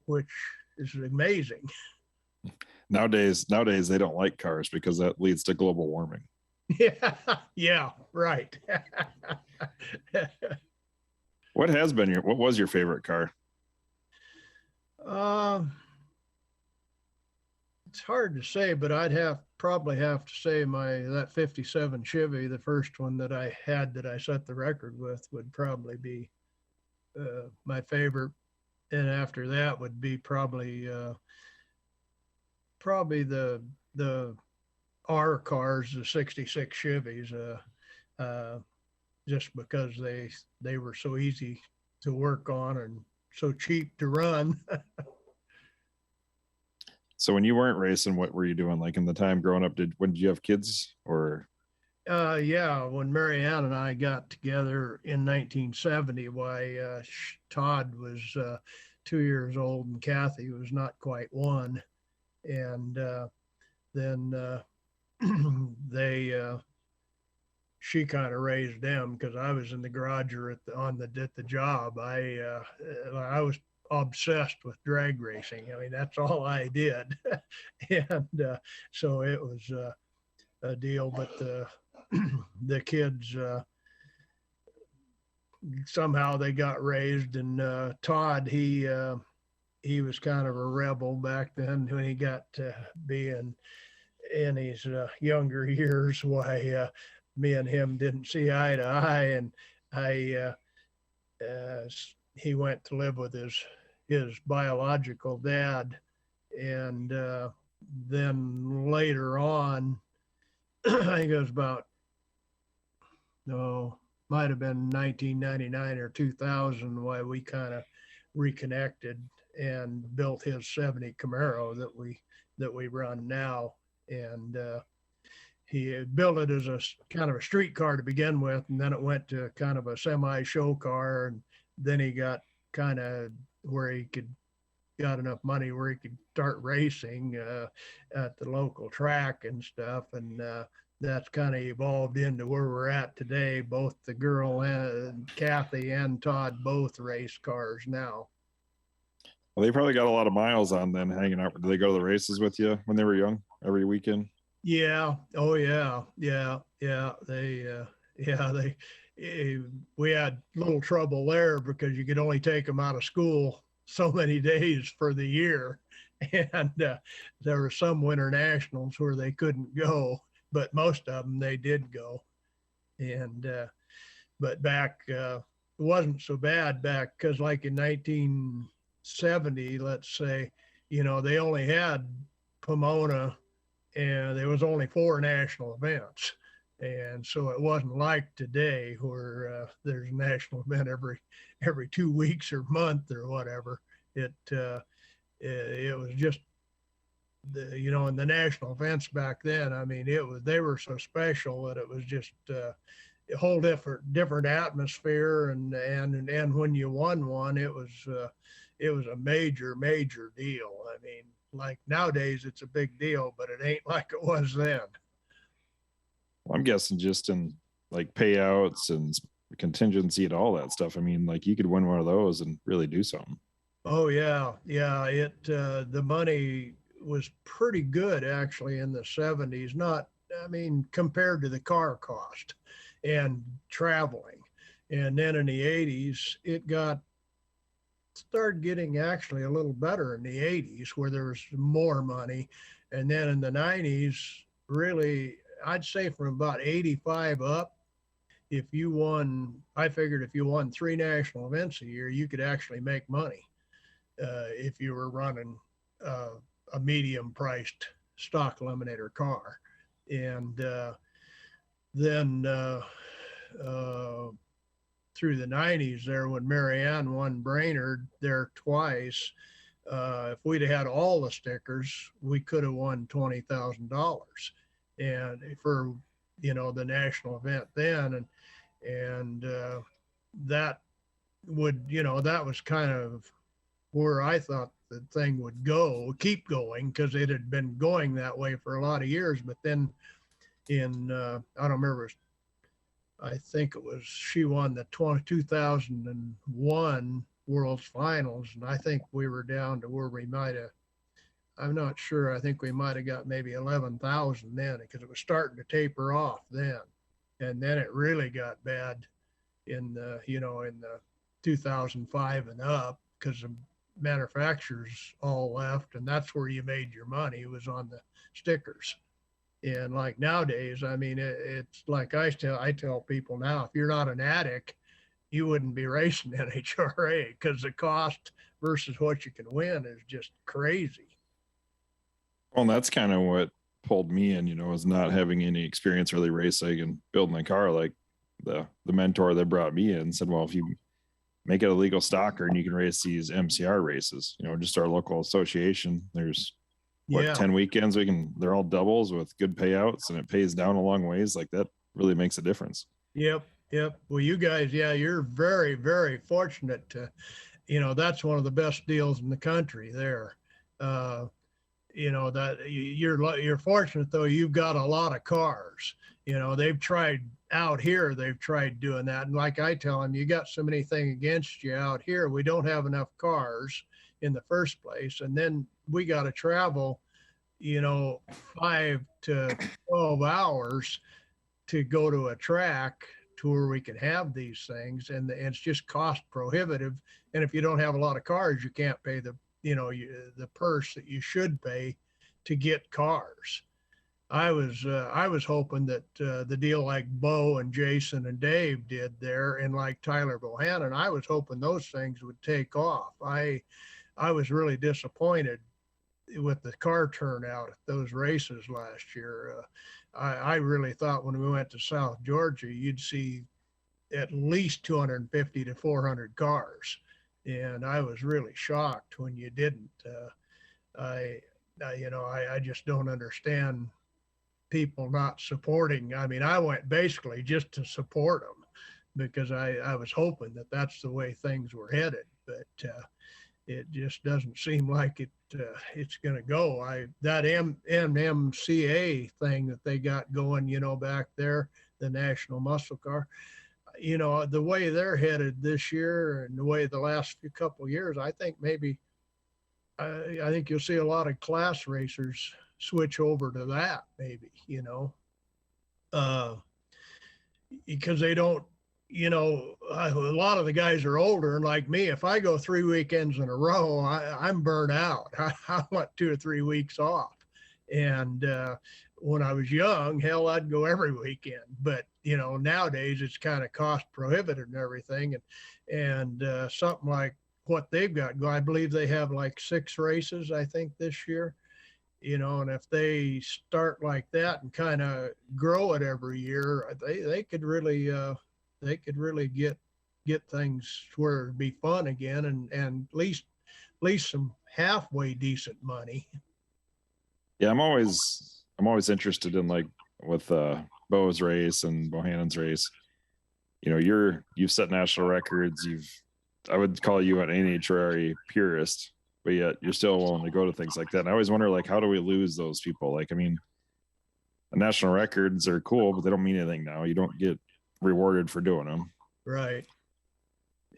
which is amazing. Nowadays they don't like cars because that leads to global warming. Yeah, right. What was your favorite car? It's hard to say, but I'd probably have to say that 57 Chevy, the first one that I had that I set the record with, would probably be my favorite. And after that would be probably the R cars, the 66 Chevys, just because they were so easy to work on and so cheap to run. So when you weren't racing, what were you doing? Like in the time growing up, did you have kids or? Yeah, when Mary Ann and I got together in 1970, Todd was 2 years old and Kathy was not quite one. And then she kind of raised them because I was in the garage or at the job. I was obsessed with drag racing. I mean, that's all I did. And so it was a deal, but the kids, somehow they got raised. And Todd, he was kind of a rebel back then when he got to be in his younger years. Why me and him didn't see eye to eye, and I he went to live with his biological dad, and then later on, I think it was about no, might have been 1999 or 2000, why we kind of reconnected and built his 70 Camaro that we run now. And he built it as a kind of a street car to begin with, and then it went to kind of a semi show car, and then he got kind of where he got enough money where he could start racing at the local track and stuff. And that's kind of evolved into where we're at today. Both the girl and Kathy and Todd both race cars now. Well, they probably got a lot of miles on then hanging out. Did they go to the races with you when they were young every weekend? Yeah. Oh yeah. Yeah. Yeah. We had little trouble there because you could only take them out of school so many days for the year. And there were some winter nationals where they couldn't go, but most of them they did go. And but back it wasn't so bad back, because like in 1970, let's say, they only had Pomona, and there was only 4 national events. And so it wasn't like today where there's a national event every 2 weeks or month or whatever. It was just and the national events back then, I mean, they were so special that it was just a whole different atmosphere. And when you won one, it was a major deal. I mean, like nowadays it's a big deal, but it ain't like it was then. Well, I'm guessing just in like payouts and contingency and all that stuff. I mean, like you could win one of those and really do something. Oh yeah. The money was pretty good actually in the 70s. Not, I mean, compared to the car cost and traveling. And then in the 80s, it started getting actually a little better in the 80s, where there was more money. And then in the 90s, really, I'd say from about 85 up, I figured if you won 3 national events a year, you could actually make money if you were running a medium priced stock eliminator car. And then through the 90s there, when Marianne won Brainerd there twice, if we'd have had all the stickers, we could have won $20,000 and for the national event then. And that was kind of where I thought the thing would keep going, because it had been going that way for a lot of years. But then in I don't remember, I think it was, she won the 2001 World's Finals, and I think we were down to where we might have, I'm not sure, I think we might have got maybe 11,000 then, because it was starting to taper off then. And then it really got bad in the 2005 and up, because the manufacturers all left, and that's where you made your money, was on the stickers. And like nowadays, I mean, it's like I tell people now, if you're not an addict, you wouldn't be racing NHRA, because the cost versus what you can win is just crazy. Well, and that's kind of what pulled me in, is not having any experience really racing and building a car. Like the mentor that brought me in said, well, if you make it a legal stocker and you can race these MCR races, just our local association, there's 10 weekends they're all doubles with good payouts, and it pays down a long ways. Like that really makes a difference. Yep. Well, you guys, you're very, very fortunate to, that's one of the best deals in the country there. That you're fortunate though. You've got a lot of cars. They've tried out here. They've tried doing that. And like I tell them, you got so many things against you out here. We don't have enough cars in the first place. And then we got to travel, 5 to 12 hours to go to a track to where we can have these things, and it's just cost prohibitive. And if you don't have a lot of cars, you can't pay the purse that you should pay to get cars. I was hoping that the deal like Bo and Jason and Dave did there, and like Tyler Bohannon, I was hoping those things would take off. I was really disappointed with the car turnout at those races last year. I really thought when we went to South Georgia, you'd see at least 250 to 400 cars, and I was really shocked when you didn't. I just don't understand people not supporting. I mean, I went basically just to support them because I was hoping that that's the way things were headed, but it just doesn't seem like it's going to go. That NMCA thing that they got going, back there, the National Muscle Car, the way they're headed this year and the way the last couple of years, I think maybe I think you'll see a lot of class racers switch over to that, maybe, because they don't, a lot of the guys are older, and like me, if I go 3 weekends in a row, I'm burnt out. I want 2 or 3 weeks off. And when I was young, hell, I'd go every weekend. But nowadays it's kind of cost prohibitive and everything. And something like what they've got, I believe they have like 6 races, I think, this year. And if they start like that and kind of grow it every year, they could really get things where it'd be fun again, and at least some halfway decent money. Yeah, I'm always interested in, like, with Bo's race and Bohannon's race. You've set national records. I would call you an NHRA purist, but yet you're still willing to go to things like that. And I always wonder, like, how do we lose those people? Like, I mean, the national records are cool, but they don't mean anything now. You don't get rewarded for doing them. Right.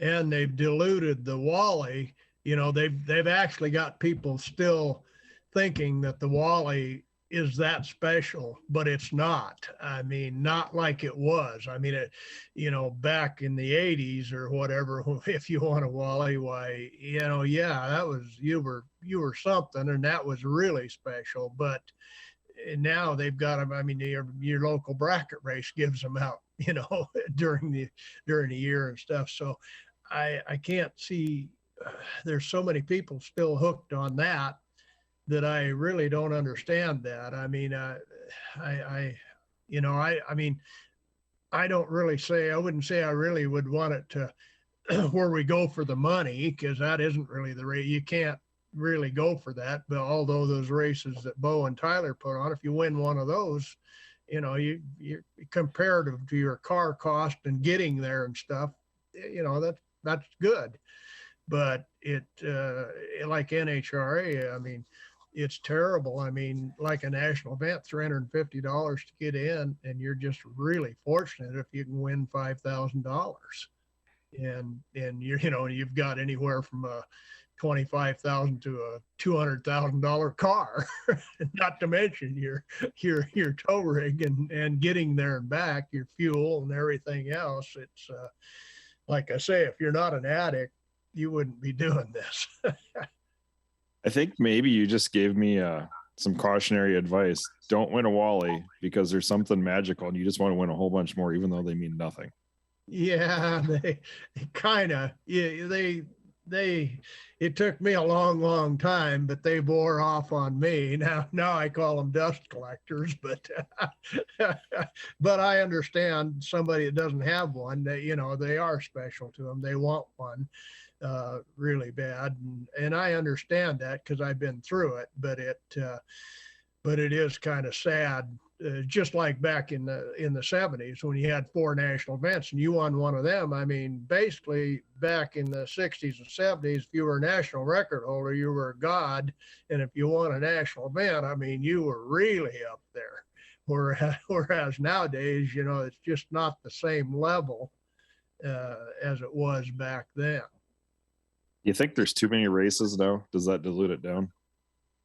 And they've diluted the Wally. They've actually got people still thinking that the Wally is that special, but it's not. I mean, not like it was. I mean, back in the 80s or whatever, if you want a Wally, why, that was, you were something, and that was really special. But now they've got them. I mean, your local bracket race gives them out, during the year and stuff. So I can't see, there's so many people still hooked on that I really don't understand that. I mean, I wouldn't say I really would want it to where we go for the money, because that isn't really the rate. You can't really go for that. But although those races that Bo and Tyler put on, if you win one of those, you're comparative to your car cost and getting there and stuff, that's good. But like NHRA, I mean, it's terrible. I mean, like a national event, $350 to get in, and you're just really fortunate if you can win $5,000. And you've got anywhere from a $25,000 to a $200,000 car, not to mention your tow rig and getting there and back, your fuel and everything else. It's like I say, if you're not an addict, you wouldn't be doing this. I think maybe you just gave me some cautionary advice. Don't win a Wally because there's something magical and you just want to win a whole bunch more, even though they mean nothing. Yeah, they kind of, it took me a long time, but they bore off on me. Now I call them dust collectors, but I understand somebody that doesn't have one, they are special to them. They want one really bad. And I understand that because I've been through it, but it is kind of sad. Just like back in the 70s when you had 4 national events and you won one of them. I mean, basically back in the 60s and 70s, if you were a national record holder, you were a god. And if you won a national event, I mean, you were really up there. Whereas nowadays, it's just not the same level as it was back then. You think there's too many races now? Does that dilute it down?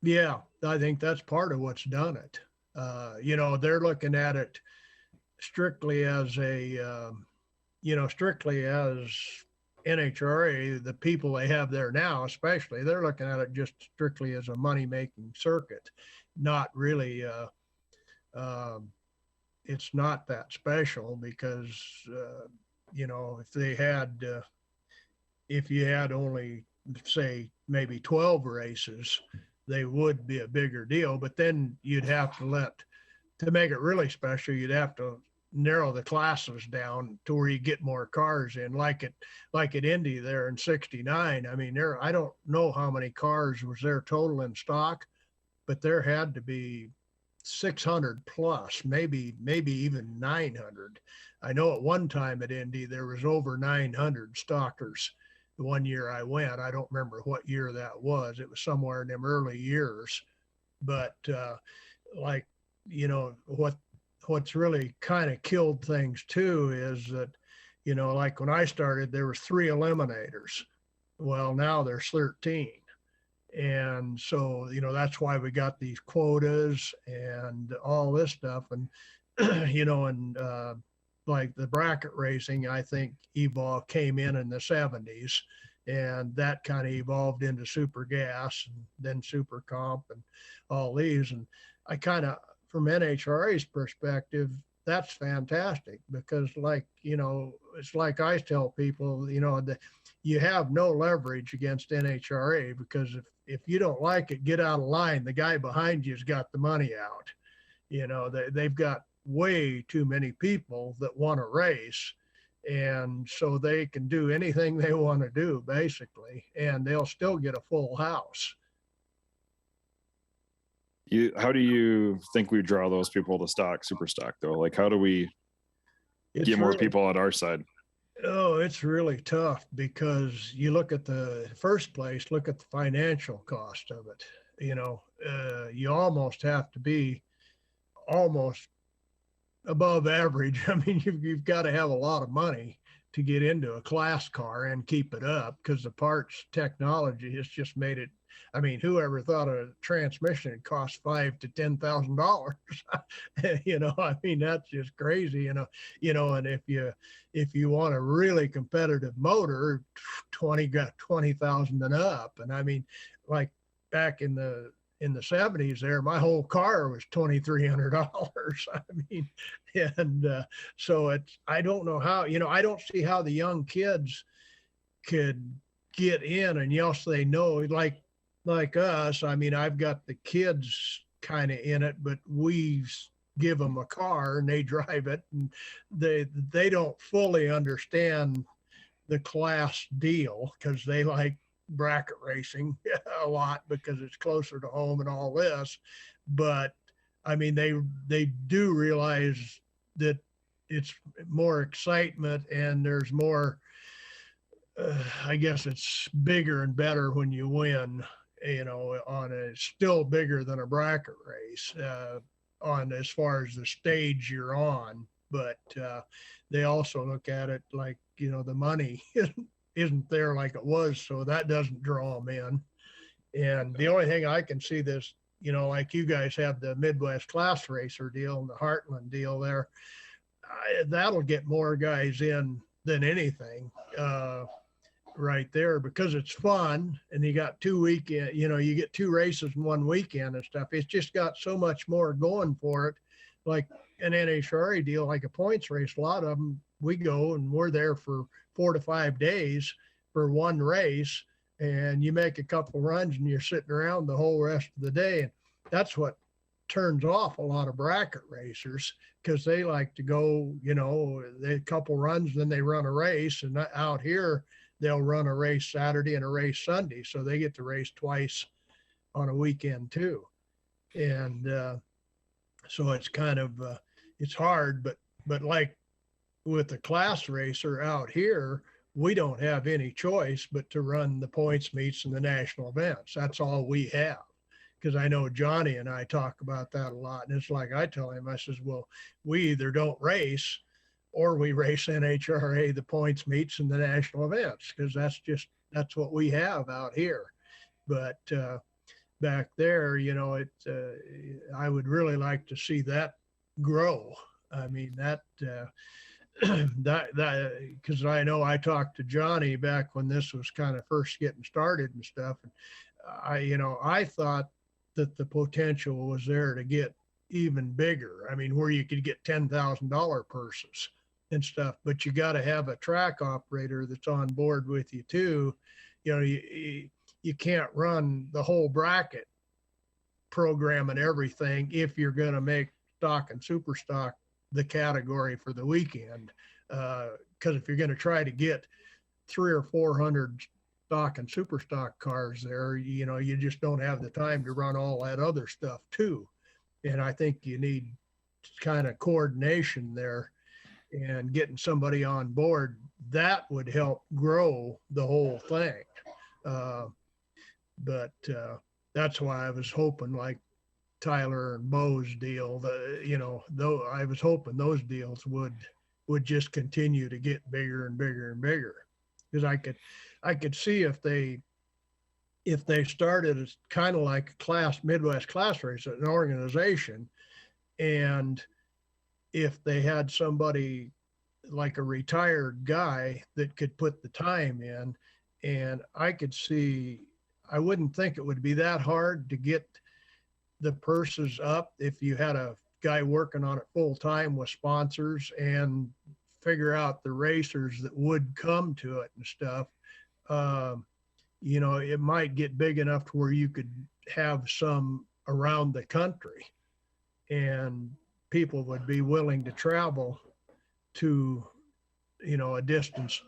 Yeah, I think that's part of what's done it. They're looking at it strictly as strictly as NHRA, the people they have there now, especially, they're looking at it just strictly as a money-making circuit, not really. It's not that special because if you had only say maybe 12 races, they would be a bigger deal. But then you'd have to make it really special, you'd have to narrow the classes down to where you get more cars in, like at Indy there in '69. I mean, I don't know how many cars was there total in stock, but there had to be 600 plus, maybe even 900. I know at one time at Indy there was over 900 stalkers. The one year I went, I don't remember what year that was. It was somewhere in them early years. But what's really kind of killed things too is that, like when I started, there was 3 eliminators. Well, now there's 13. And so, that's why we got these quotas and all this stuff. And, like the bracket racing, I think came in the 70s, and that kind of evolved into super gas and then super comp and all these. And I kind of, from NHRA's perspective, that's fantastic because it's like I tell people, you have no leverage against NHRA because if you don't like it, get out of line. The guy behind you's got the money out. They've got way too many people that want to race, and so they can do anything they want to do basically, and they'll still get a full house. How do you think we draw those people to super stock though? Like, how do we get more people on our side? Oh, it's really tough because you look at the financial cost of it. You almost have to be almost above average. I mean, you've got to have a lot of money to get into a class car and keep it up because the parts technology has just made it. I mean, whoever thought a transmission would cost $5,000 to $10,000? I mean, that's just crazy. And if you want a really competitive motor, 20,000 and up. And I mean, like back in the 70s there, my whole car was $2,300. I mean, and so I don't know how, I don't see how the young kids could get in, and yes, they know, like us. I mean, I've got the kids kind of in it, but we give them a car and they drive it, and they don't fully understand the class deal because they like bracket racing a lot because it's closer to home and all this. But I mean, they do realize that it's more excitement and there's more, I guess it's bigger and better when you win, still bigger than a bracket race on as far as the stage you're on. But they also look at it like, the money isn't there like it was, so that doesn't draw them in. And the only thing I can see this, like you guys have the Midwest Class Racer deal and the Heartland deal there, that'll get more guys in than anything right there because it's fun and you got 2 weekend, you get 2 races in one weekend and stuff. It's just got so much more going for it. Like an NHRA deal, like a points race, a lot of them, we go and we're there for 4 to 5 days for one race, and you make a couple runs and you're sitting around the whole rest of the day. And that's what turns off a lot of bracket racers because they like to go, they couple runs, then they run a race. And out here, they'll run a race Saturday and a race Sunday. So they get to race twice on a weekend too. And so it's kind of, it's hard, but like with the class racer out here, we don't have any choice but to run the points meets and the national events. That's all we have. Because I know Johnny and I talk about that a lot. And it's like I tell him, I says, well, we either don't race or we race NHRA, the points meets and the national events, because that's what we have out here. But back there, I would really like to see that grow. I mean, that because I know I talked to Johnny back when this was kind of first getting started and stuff. And I thought that the potential was there to get even bigger. I mean, where you could get $10,000 purses and stuff, but you got to have a track operator that's on board with you too. You can't run the whole bracket program and everything if you're going to make stock and super stock the category for the weekend. Because if you're going to try to get 300 or 400 stock and super stock cars there, you just don't have the time to run all that other stuff too. And I think you need kind of coordination there and getting somebody on board that would help grow the whole thing. But that's why I was hoping, like Tyler and Bo's deal, though I was hoping those deals would just continue to get bigger and bigger and bigger, because I could see if they started as kind of like a Midwest class race, an organization, and if they had somebody like a retired guy that could put the time in, and I could see, I wouldn't think it would be that hard to get the purses up if you had a guy working on it full time with sponsors and figure out the racers that would come to it and stuff. It might get big enough to where you could have some around the country and people would be willing to travel to, a distance.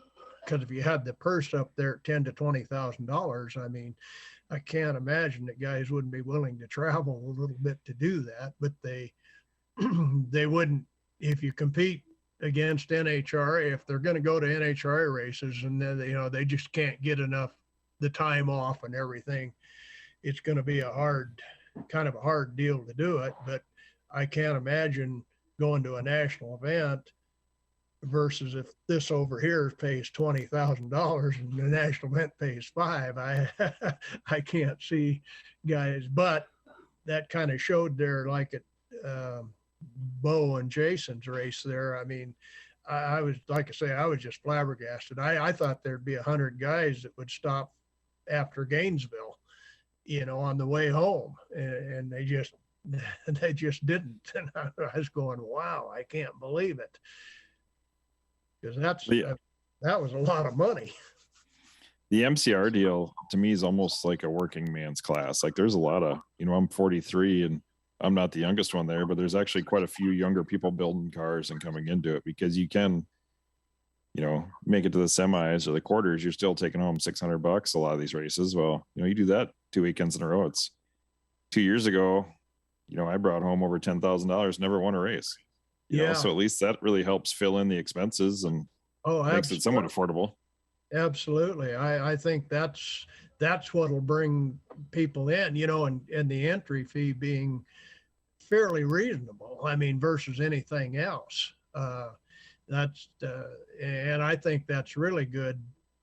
Because if you had the purse up there at $10,000 to $20,000, I mean, I can't imagine that guys wouldn't be willing to travel a little bit to do that. But they wouldn't, if you compete against NHRA, if they're going to go to NHRA races and then they just can't get enough the time off and everything, it's going to be a hard deal to do it. But I can't imagine going to a national event versus if this over here pays $20,000 and the national event pays $5,000. I can't see guys, but that kind of showed there, like at Bo and Jason's race there. I mean, I was, like I say, I was just flabbergasted. I thought there'd be 100 guys that would stop after Gainesville, on the way home, and they just didn't. And I was going, wow, I can't believe it. Because that was a lot of money. The MCR deal to me is almost like a working man's class. Like there's a lot of, I'm 43 and I'm not the youngest one there, but there's actually quite a few younger people building cars and coming into it, because you can, make it to the semis or the quarters. You're still taking home $600 a lot of these races. Well, you do that 2 weekends in a row. It's 2 years ago, I brought home over $10,000, never won a race. So at least that really helps fill in the expenses and makes it somewhat affordable. Absolutely. I think that's what'll bring people in, and the entry fee being fairly reasonable. I mean, versus anything else. And I think that's really good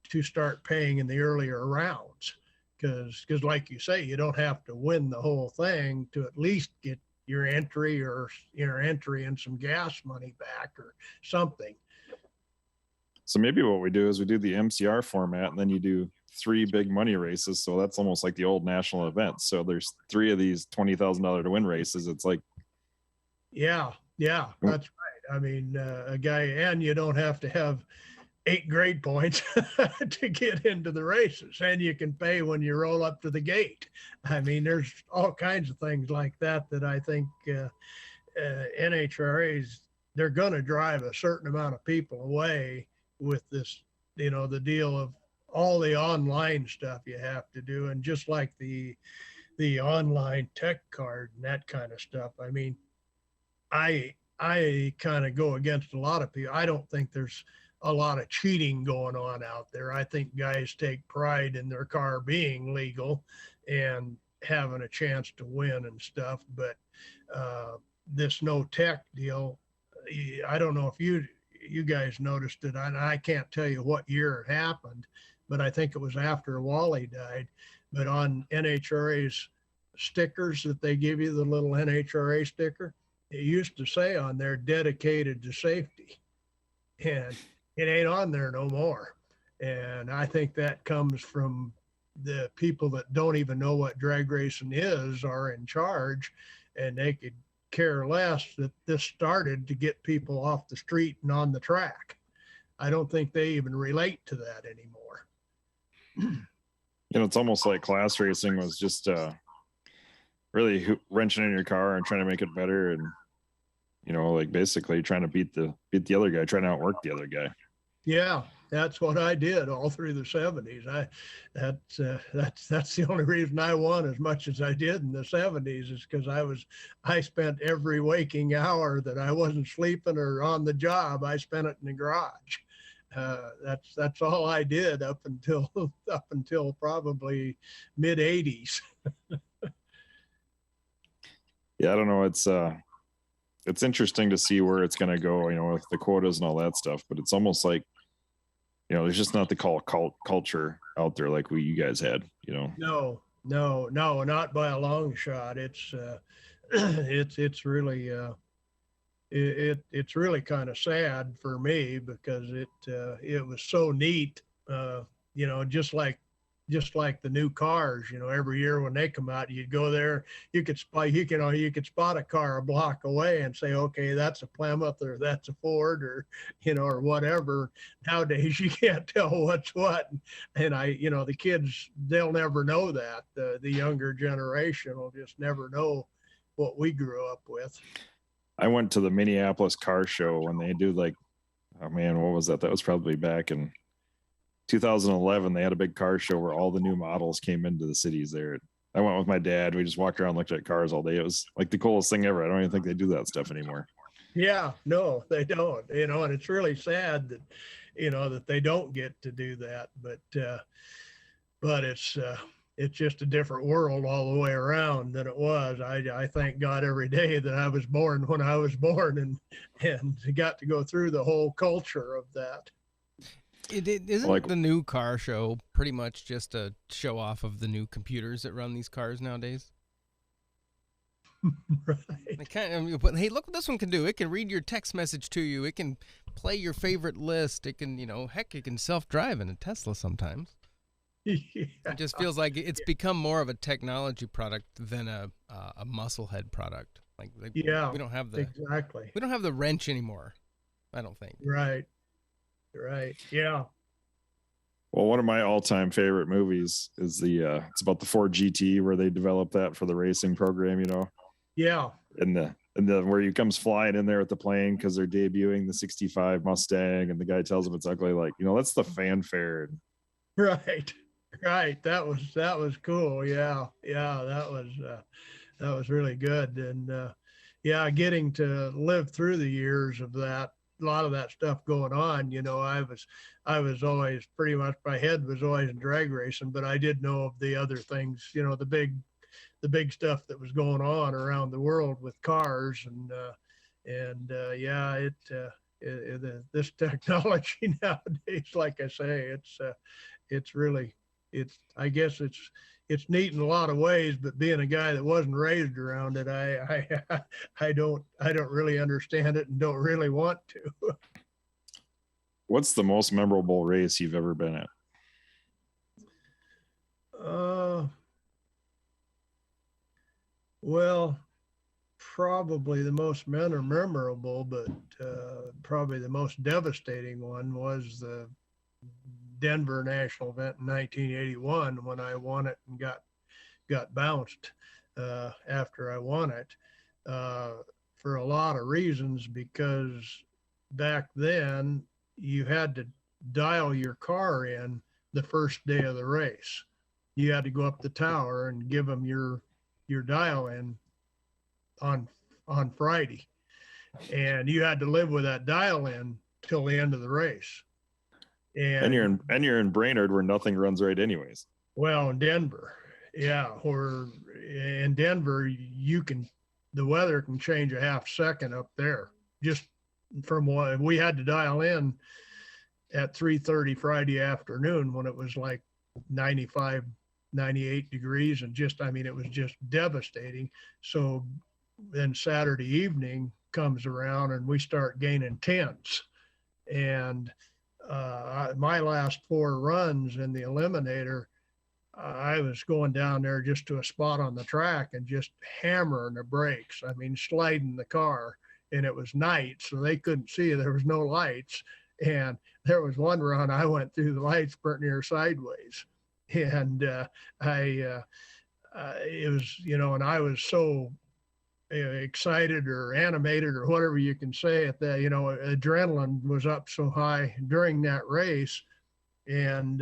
to start paying in the earlier rounds, because like you say, you don't have to win the whole thing to at least get your entry and some gas money back or something. So maybe what we do is we do the MCR format, and then you do 3 big money races. So that's almost like the old national events. So there's 3 of these $20,000 to win races. It's like, yeah, that's right. I mean, a guy, and you don't have to have 8 grade points to get into the races, and you can pay when you roll up to the gate. I mean, there's all kinds of things like that I think NHRAs, they're going to drive a certain amount of people away with this, the deal of all the online stuff you have to do. And just like the online tech card and that kind of stuff. I mean, I kind of go against a lot of people. I don't think there's a lot of cheating going on out there. I think guys take pride in their car being legal and having a chance to win and stuff. But this no tech deal, I don't know if you guys noticed it, and I can't tell you what year it happened, but I think it was after Wally died. But on NHRA's stickers that they give you, the little NHRA sticker, it used to say on there, dedicated to safety, and it ain't on there no more. And I think that comes from the people that don't even know what drag racing is are in charge, and they could care less that this started to get people off the street and on the track. I don't think they even relate to that anymore. It's almost like class racing was just really wrenching in your car and trying to make it better, and like basically trying to beat the other guy, trying to outwork the other guy. Yeah, that's what I did all through the 70s. That's the only reason I won as much as I did in the 70s, is because I spent every waking hour that I wasn't sleeping or on the job, I spent it in the garage. That's all I did up until probably mid 80s. Yeah, I don't know. It's interesting to see where it's going to go, with the quotas and all that stuff. But it's almost like, there's just not the culture out there like you guys had. No, not by a long shot. It's it's really it's really kind of sad for me, because it was so neat. Just like the new cars, every year when they come out, you'd go there, you could spot a car a block away and say, okay, that's a Plymouth or that's a Ford or, or whatever. Nowadays you can't tell what's what. And the kids, they'll never know that. The younger generation will just never know what we grew up with. I went to the Minneapolis car show when they do oh man, what was that? That was probably back in 2011. They had a big car show where all the new models came into the cities there. I went with my dad. We just walked around, looked at cars all day. It was like the coolest thing ever. I don't even think they do that stuff anymore. Yeah, no, they don't, and it's really sad that, that they don't get to do that, but it's just a different world all the way around than it was. I thank God every day that I was born when I was born and got to go through the whole culture of that. Isn't the new car show pretty much just a show off of the new computers that run these cars nowadays? Right. But hey, look what this one can do. It can read your text message to you. It can play your favorite list. It can, heck, it can self-drive in a Tesla sometimes. Yeah. It just feels like it's become more of a technology product than a musclehead product. Yeah, we don't have the exactly. We don't have the wrench anymore, I don't think. Right. Yeah. Well, one of my all-time favorite movies is it's about the Ford GT, where they developed that for the racing program, Yeah. And the where he comes flying in there with the plane because they're debuting the 65 Mustang, and the guy tells him it's ugly, that's the fanfare. Right. That was cool. Yeah. That was really good. And getting to live through the years of that, a lot of that stuff going on, I was always pretty much, my head was always in drag racing, but I did know of the other things, the big stuff that was going on around the world with cars this technology nowadays, like I say, I guess it's neat in a lot of ways, but being a guy that wasn't raised around it, I don't really understand it and don't really want to. What's the most memorable race you've ever been at? Well, probably the most memorable, but probably the most devastating one was the Denver National event in 1981 when I won it and got bounced after I won it for a lot of reasons, because back then you had to dial your car in the first day of the race. You had to go up the tower and give them your dial in on Friday, and you had to live with that dial in till the end of the race. And you're in Brainerd, where nothing runs right anyways. Well, in Denver, yeah, or in Denver, the weather can change a half second up there. Just from what we had to dial in at 3:30 Friday afternoon when it was like 95, 98 degrees, and it was just devastating. So then Saturday evening comes around and we start gaining tenths. And my last 4 runs in the eliminator, I was going down there just to a spot on the track and just hammering the brakes. I mean, sliding the car. And it was night, so they couldn't see. There was no lights. And there was one run I went through the lights burnt near sideways. And it was, and I was so excited or animated or whatever you can say at that, adrenaline was up so high during that race. And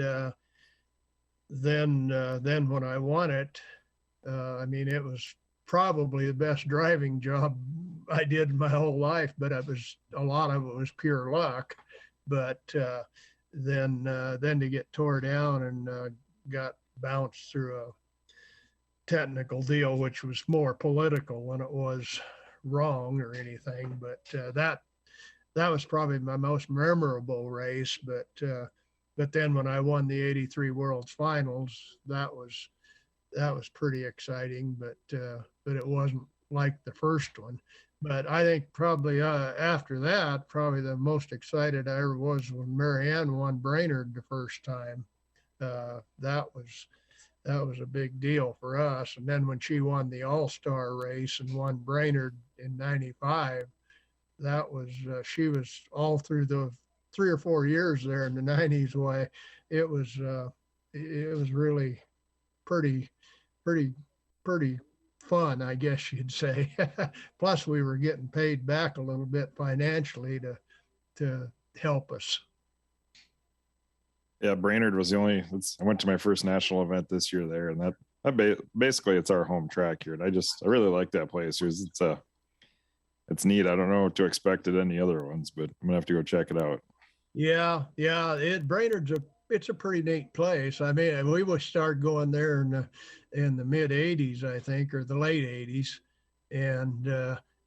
then when I won it, I mean, it was probably the best driving job I did in my whole life, but a lot of it was pure luck. But then to get tore down and got bounced through a technical deal, which was more political than it was wrong or anything. But that was probably my most memorable race. But then when I won the '83 World's Finals, that was pretty exciting. But it wasn't like the first one. But I think probably after that, probably the most excited I ever was when Marianne won Brainerd the first time. That was a big deal for us. And then when she won the All-Star race and won Brainerd in '95, that was she was all through the 3 or 4 years there in the '90s. Why it was really pretty fun, I guess you'd say. Plus, we were getting paid back a little bit financially to help us. Yeah, Brainerd was the only. I went to my first national event this year there, and that basically it's our home track here. And I really like that place. It's neat. I don't know what to expect at any other ones, but I'm gonna have to go check it out. Yeah. Brainerd's it's a pretty neat place. I mean, we would start going there in the mid '80s, I think, or the late '80s, and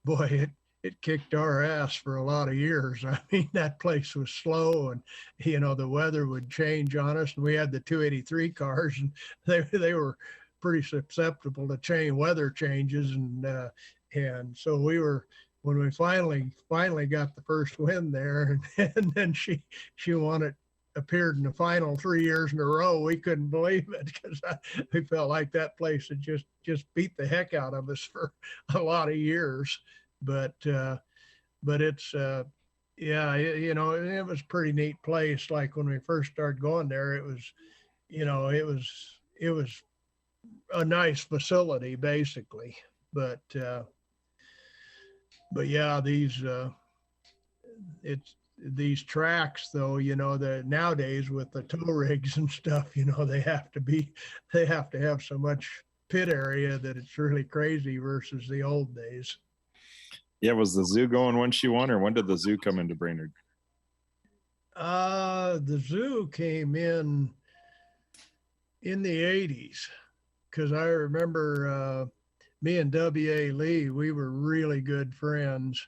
boy, it kicked our ass for a lot of years. I mean, that place was slow, and the weather would change on us. And we had the 283 cars, and they were pretty susceptible to weather changes, and so we were. When we finally got the first win there, and then she won it, appeared in the final 3 years in a row, we couldn't believe it because we felt like that place had just beat the heck out of us for a lot of years. But it's it was a pretty neat place. Like when we first started going there, it was a nice facility basically. But yeah, these tracks though, that nowadays with the tow rigs and stuff, they have to have so much pit area that it's really crazy versus the old days. Yeah, was the zoo going when she won, or when did the zoo come into Brainerd? The zoo came in the '80s, because I remember me and W.A. Lee, we were really good friends,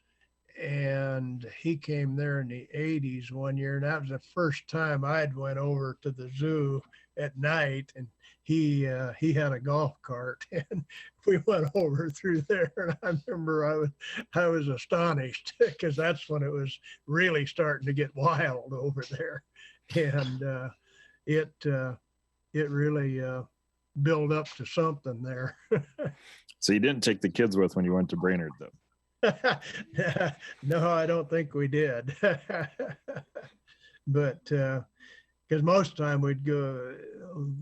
and he came there in the '80s one year, and that was the first time I'd went over to the zoo at night, and he had a golf cart, and we went over through there, and I remember I was astonished because that's when it was really starting to get wild over there, and it really built up to something there. So you didn't take the kids with when you went to Brainerd, though? No, I don't think we did. But because most of the time we'd go,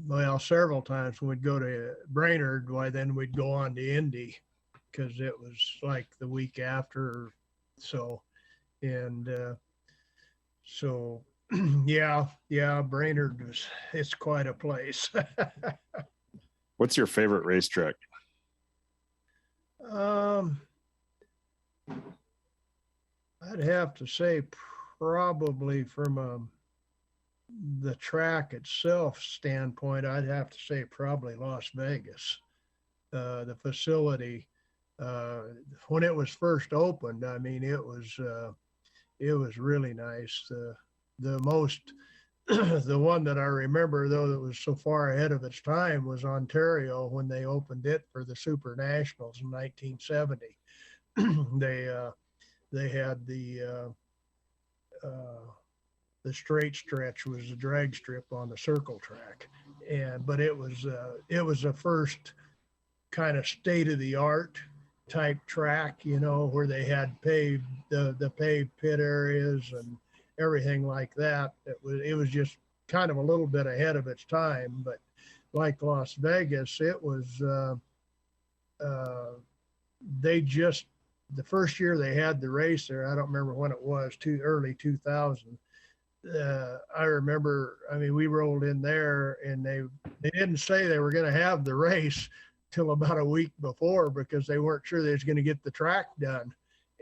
well, several times when we'd go to Brainerd, why then we'd go on to Indy because it was like the week after. So, and so, yeah, Brainerd it's quite a place. What's your favorite racetrack? I'd have to say probably from the track itself standpoint, I'd have to say probably Las Vegas. The facility, when it was first opened, I mean, it was really nice. The most, the one that I remember though that was so far ahead of its time was Ontario when they opened it for the Super Nationals in 1970. they had the straight stretch was the drag strip on the circle track, but it was a first kind of state of the art type track, where they had paved the paved pit areas and everything like that. It was just kind of a little bit ahead of its time, but like Las Vegas, it was they just the first year they had the race there. I don't remember when it was, too early 2000. I remember, I mean, we rolled in there and they didn't say they were going to have the race till about a week before, because they weren't sure they was going to get the track done.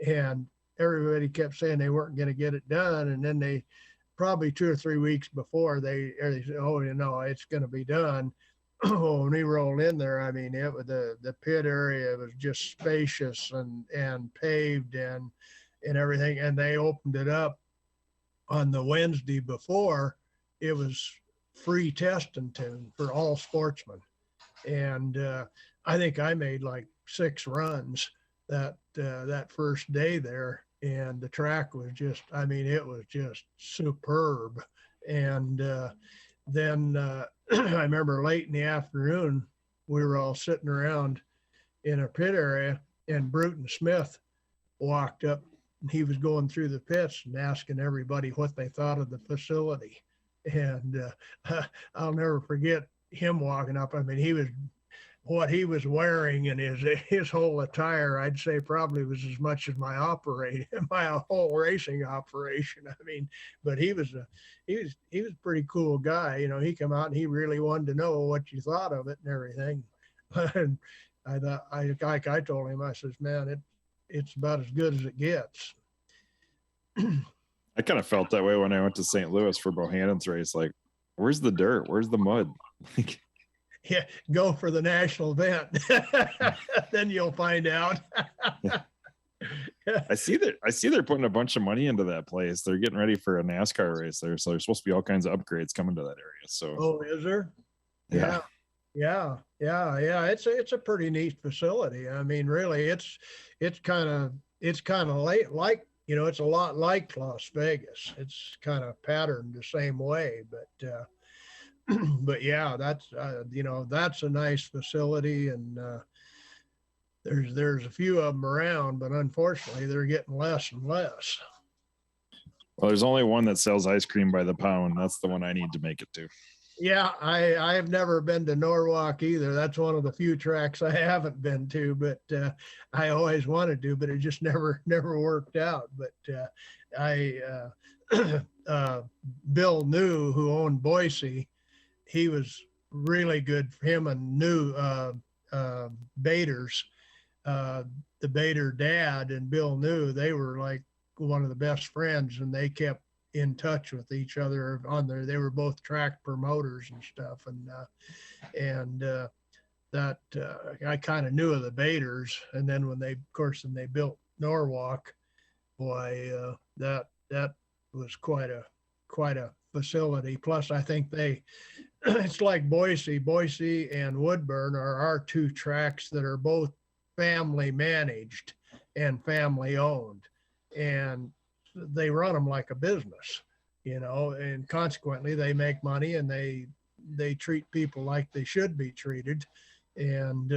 And everybody kept saying they weren't going to get it done. And then they probably 2 or 3 weeks before they said, oh, it's going to be done. When we rolled in there, I mean, the pit area was just spacious and paved and everything. And they opened it up on the Wednesday before. It was free testing tune for all sportsmen. And I think I made like 6 runs that first day there. And the track was just, I mean, it was just superb. And then I remember late in the afternoon, we were all sitting around in a pit area, and Bruton Smith walked up, and he was going through the pits and asking everybody what they thought of the facility. And I'll never forget him walking up. I mean, what he was wearing and his whole attire, I'd say probably was as much as my whole racing operation. I mean, but he was a pretty cool guy. He come out and he really wanted to know what you thought of it and everything. And I told him, I says, man, it's about as good as it gets. I kind of felt that way when I went to St. Louis for Bohannon's race. Like, where's the dirt? Where's the mud? Yeah, go for the national event. Then you'll find out. I see they're putting a bunch of money into that place. They're getting ready for a NASCAR race there, so there's supposed to be all kinds of upgrades coming to that area. So, oh, is there? Yeah. It's a pretty neat facility. I mean, really, it's kind of like, it's a lot like Las Vegas. It's kind of patterned the same way, but yeah, that's that's a nice facility, and there's a few of them around, but unfortunately they're getting less and less. Well, there's only one that sells ice cream by the pound. That's the one I need to make it to. Yeah, I have never been to Norwalk either. That's one of the few tracks I haven't been to, but I always wanted to, but it just never worked out. But Bill New, who owned Boise, he was really good for him, and New Bader's, the Bader dad and Bill New, they were like one of the best friends, and they kept in touch with each other they were both track promoters and stuff. And that I kind of knew of the Baders. And then when they built Norwalk, boy, that was quite a facility. Plus, I think it's like Boise and Woodburn are our 2 tracks that are both family managed and family owned, and they run them like a business, and consequently they make money, and they treat people like they should be treated. And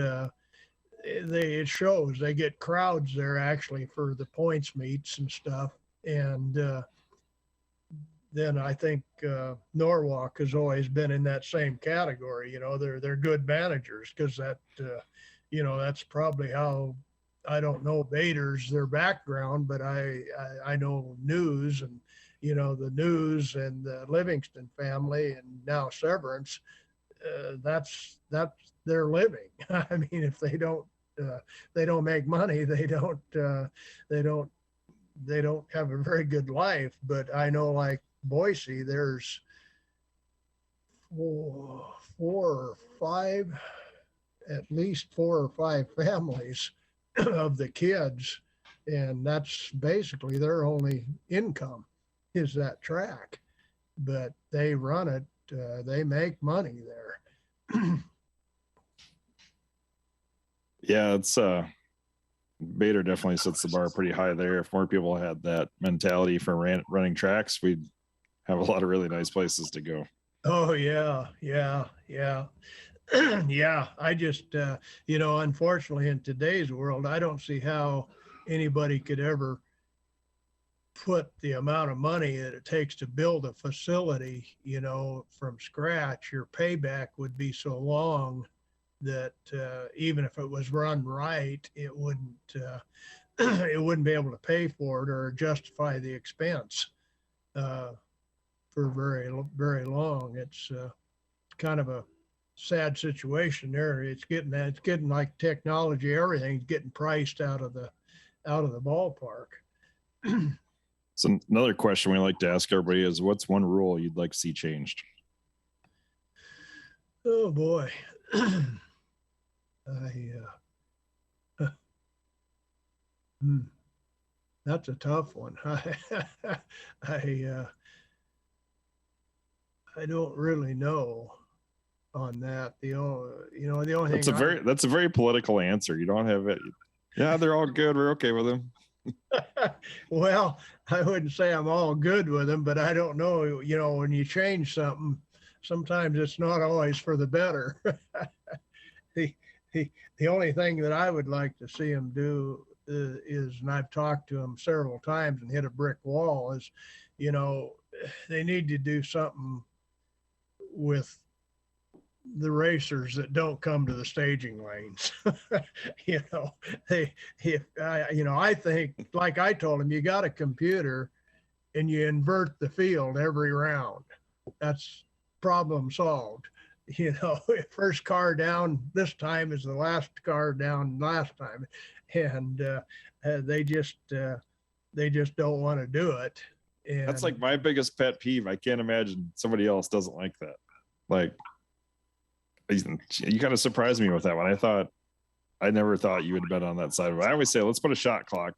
it shows. They get crowds there actually for the points meets and stuff. And then I think Norwalk has always been in that same category. They're good managers, because that's probably how, I don't know Bader's, their background, but I know News, and the News and the Livingston family, and now Severance. That's their living. I mean, if they don't make money, they don't have a very good life. But I know, like Boise, there's 4 or 5, at least 4 or 5 families of the kids, and that's basically their only income is that track. But they run it, they make money there. Yeah, it's Bader definitely sets the bar pretty high there. If more people had that mentality for running tracks, we'd have a lot of really nice places to go. Oh yeah, yeah, yeah. Yeah, I just, unfortunately, in today's world, I don't see how anybody could ever put the amount of money that it takes to build a facility, from scratch. Your payback would be so long that even if it was run right, it wouldn't it wouldn't be able to pay for it or justify the expense uh, for very long. It's kind of a sad situation there. It's getting like technology, everything's getting priced out of the ballpark. So another question we like to ask everybody is, what's one rule you'd like to see changed? Oh boy. That's a tough one. I I don't really know on that. The only That's thing that's a very political answer. You don't have it. Yeah, they're all good. We're okay with them. well, I wouldn't say I'm all good with them, but I don't know. When you change something, sometimes it's not always for the better. the, the only thing that I would like to see them do is, and I've talked to them several times and hit a brick wall, is, they need to do something with the racers that don't come to the staging lanes. I think, like I told him, you got a computer and you invert the field every round. That's problem solved. First car down this time is the last car down last time, and they just don't want to do it. And that's like my biggest pet peeve. I can't imagine somebody else doesn't like that. Like, you kind of surprised me with that one. I never thought you would have been on that side of it. I always say, let's put a shot clock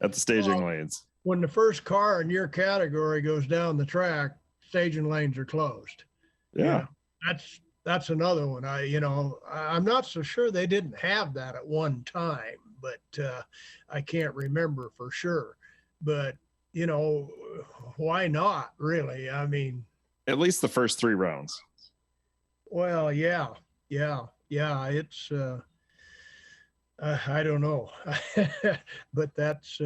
at the staging lanes. When the first car in your category goes down the track, staging lanes are closed. Yeah. That's another one. I'm not so sure they didn't have that at one time, but I can't remember for sure. But why not, really? I mean, at least the first 3 rounds. Well, yeah. It's I don't know, but that's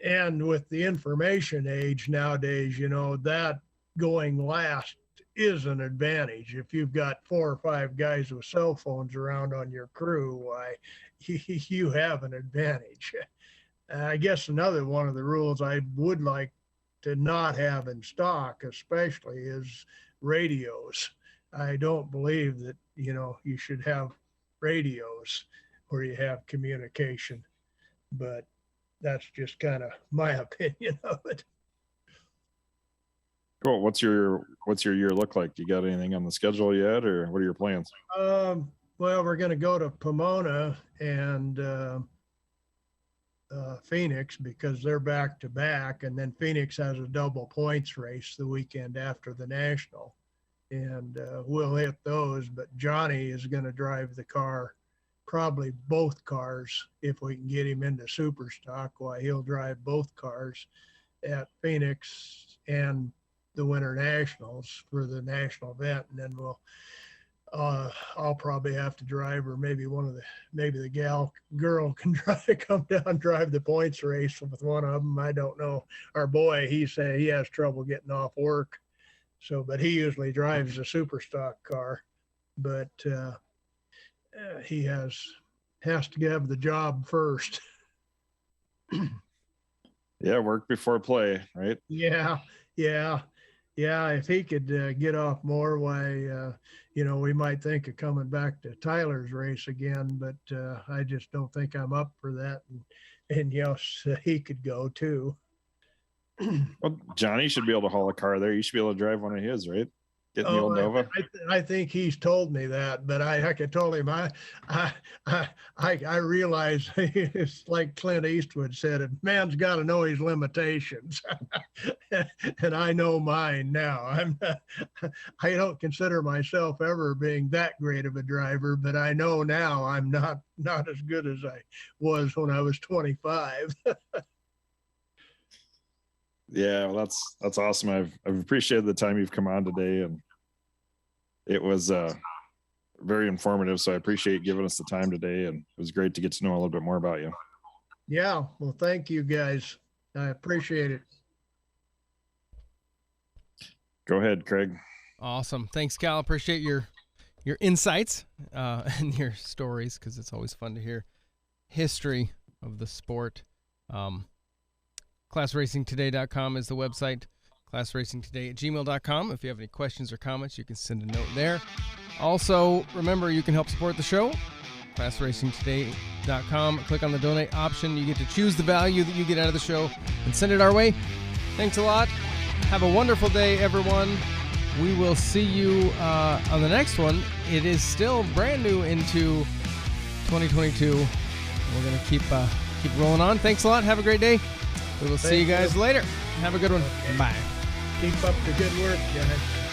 and with the information age nowadays, that going last is an advantage. If you've got 4 or 5 guys with cell phones around on your crew, why, you have an advantage. I guess another one of the rules I would like to not have in stock, especially, is radios. I don't believe that, you should have radios where you have communication, but that's just kind of my opinion of it. Cool. What's your year look like? You got anything on the schedule yet, or what are your plans? Well, we're going to go to Pomona and Phoenix because they're back to back, and then Phoenix has a double points race the weekend after the National. And we'll hit those, but Johnny is going to drive the car, probably both cars, if we can get him into super stock. Why, he'll drive both cars at Phoenix and the Winter Nationals for the national event, and then I'll probably have to drive, or maybe the girl can come down and drive the points race with one of them. I don't know. Our boy, he said he has trouble getting off work. So, but he usually drives a super stock car, but he has to have the job first. Yeah, work before play, right? Yeah. If he could get off more, why, we might think of coming back to Tyler's race again, but I just don't think I'm up for that. And yes, he could go too. Well, Johnny should be able to haul a car there. You should be able to drive one of his, right? Getting the old Nova? I think he's told me that, but I told him I realize it's like Clint Eastwood said, a man's got to know his limitations, and I know mine now. I don't consider myself ever being that great of a driver, but I know now I'm not as good as I was when I was 25. Yeah, well, that's awesome. I've appreciated the time you've come on today, and it was very informative. So I appreciate giving us the time today, and it was great to get to know a little bit more about you. Yeah, well, thank you guys. I appreciate it. Go ahead, Craig. Awesome. Thanks, Cal. Appreciate your insights and your stories, because it's always fun to hear history of the sport. ClassRacingToday.com is the website. ClassRacingToday@gmail.com. If you have any questions or comments, you can send a note there. Also, remember, you can help support the show. ClassRacingToday.com. Click on the donate option. You get to choose the value that you get out of the show and send it our way. Thanks a lot. Have a wonderful day, everyone. We will see you on the next one. It is still brand new into 2022. We're going to keep rolling on. Thanks a lot. Have a great day. We will see you guys later. Have a good one. Okay. Bye. Keep up the good work, guys.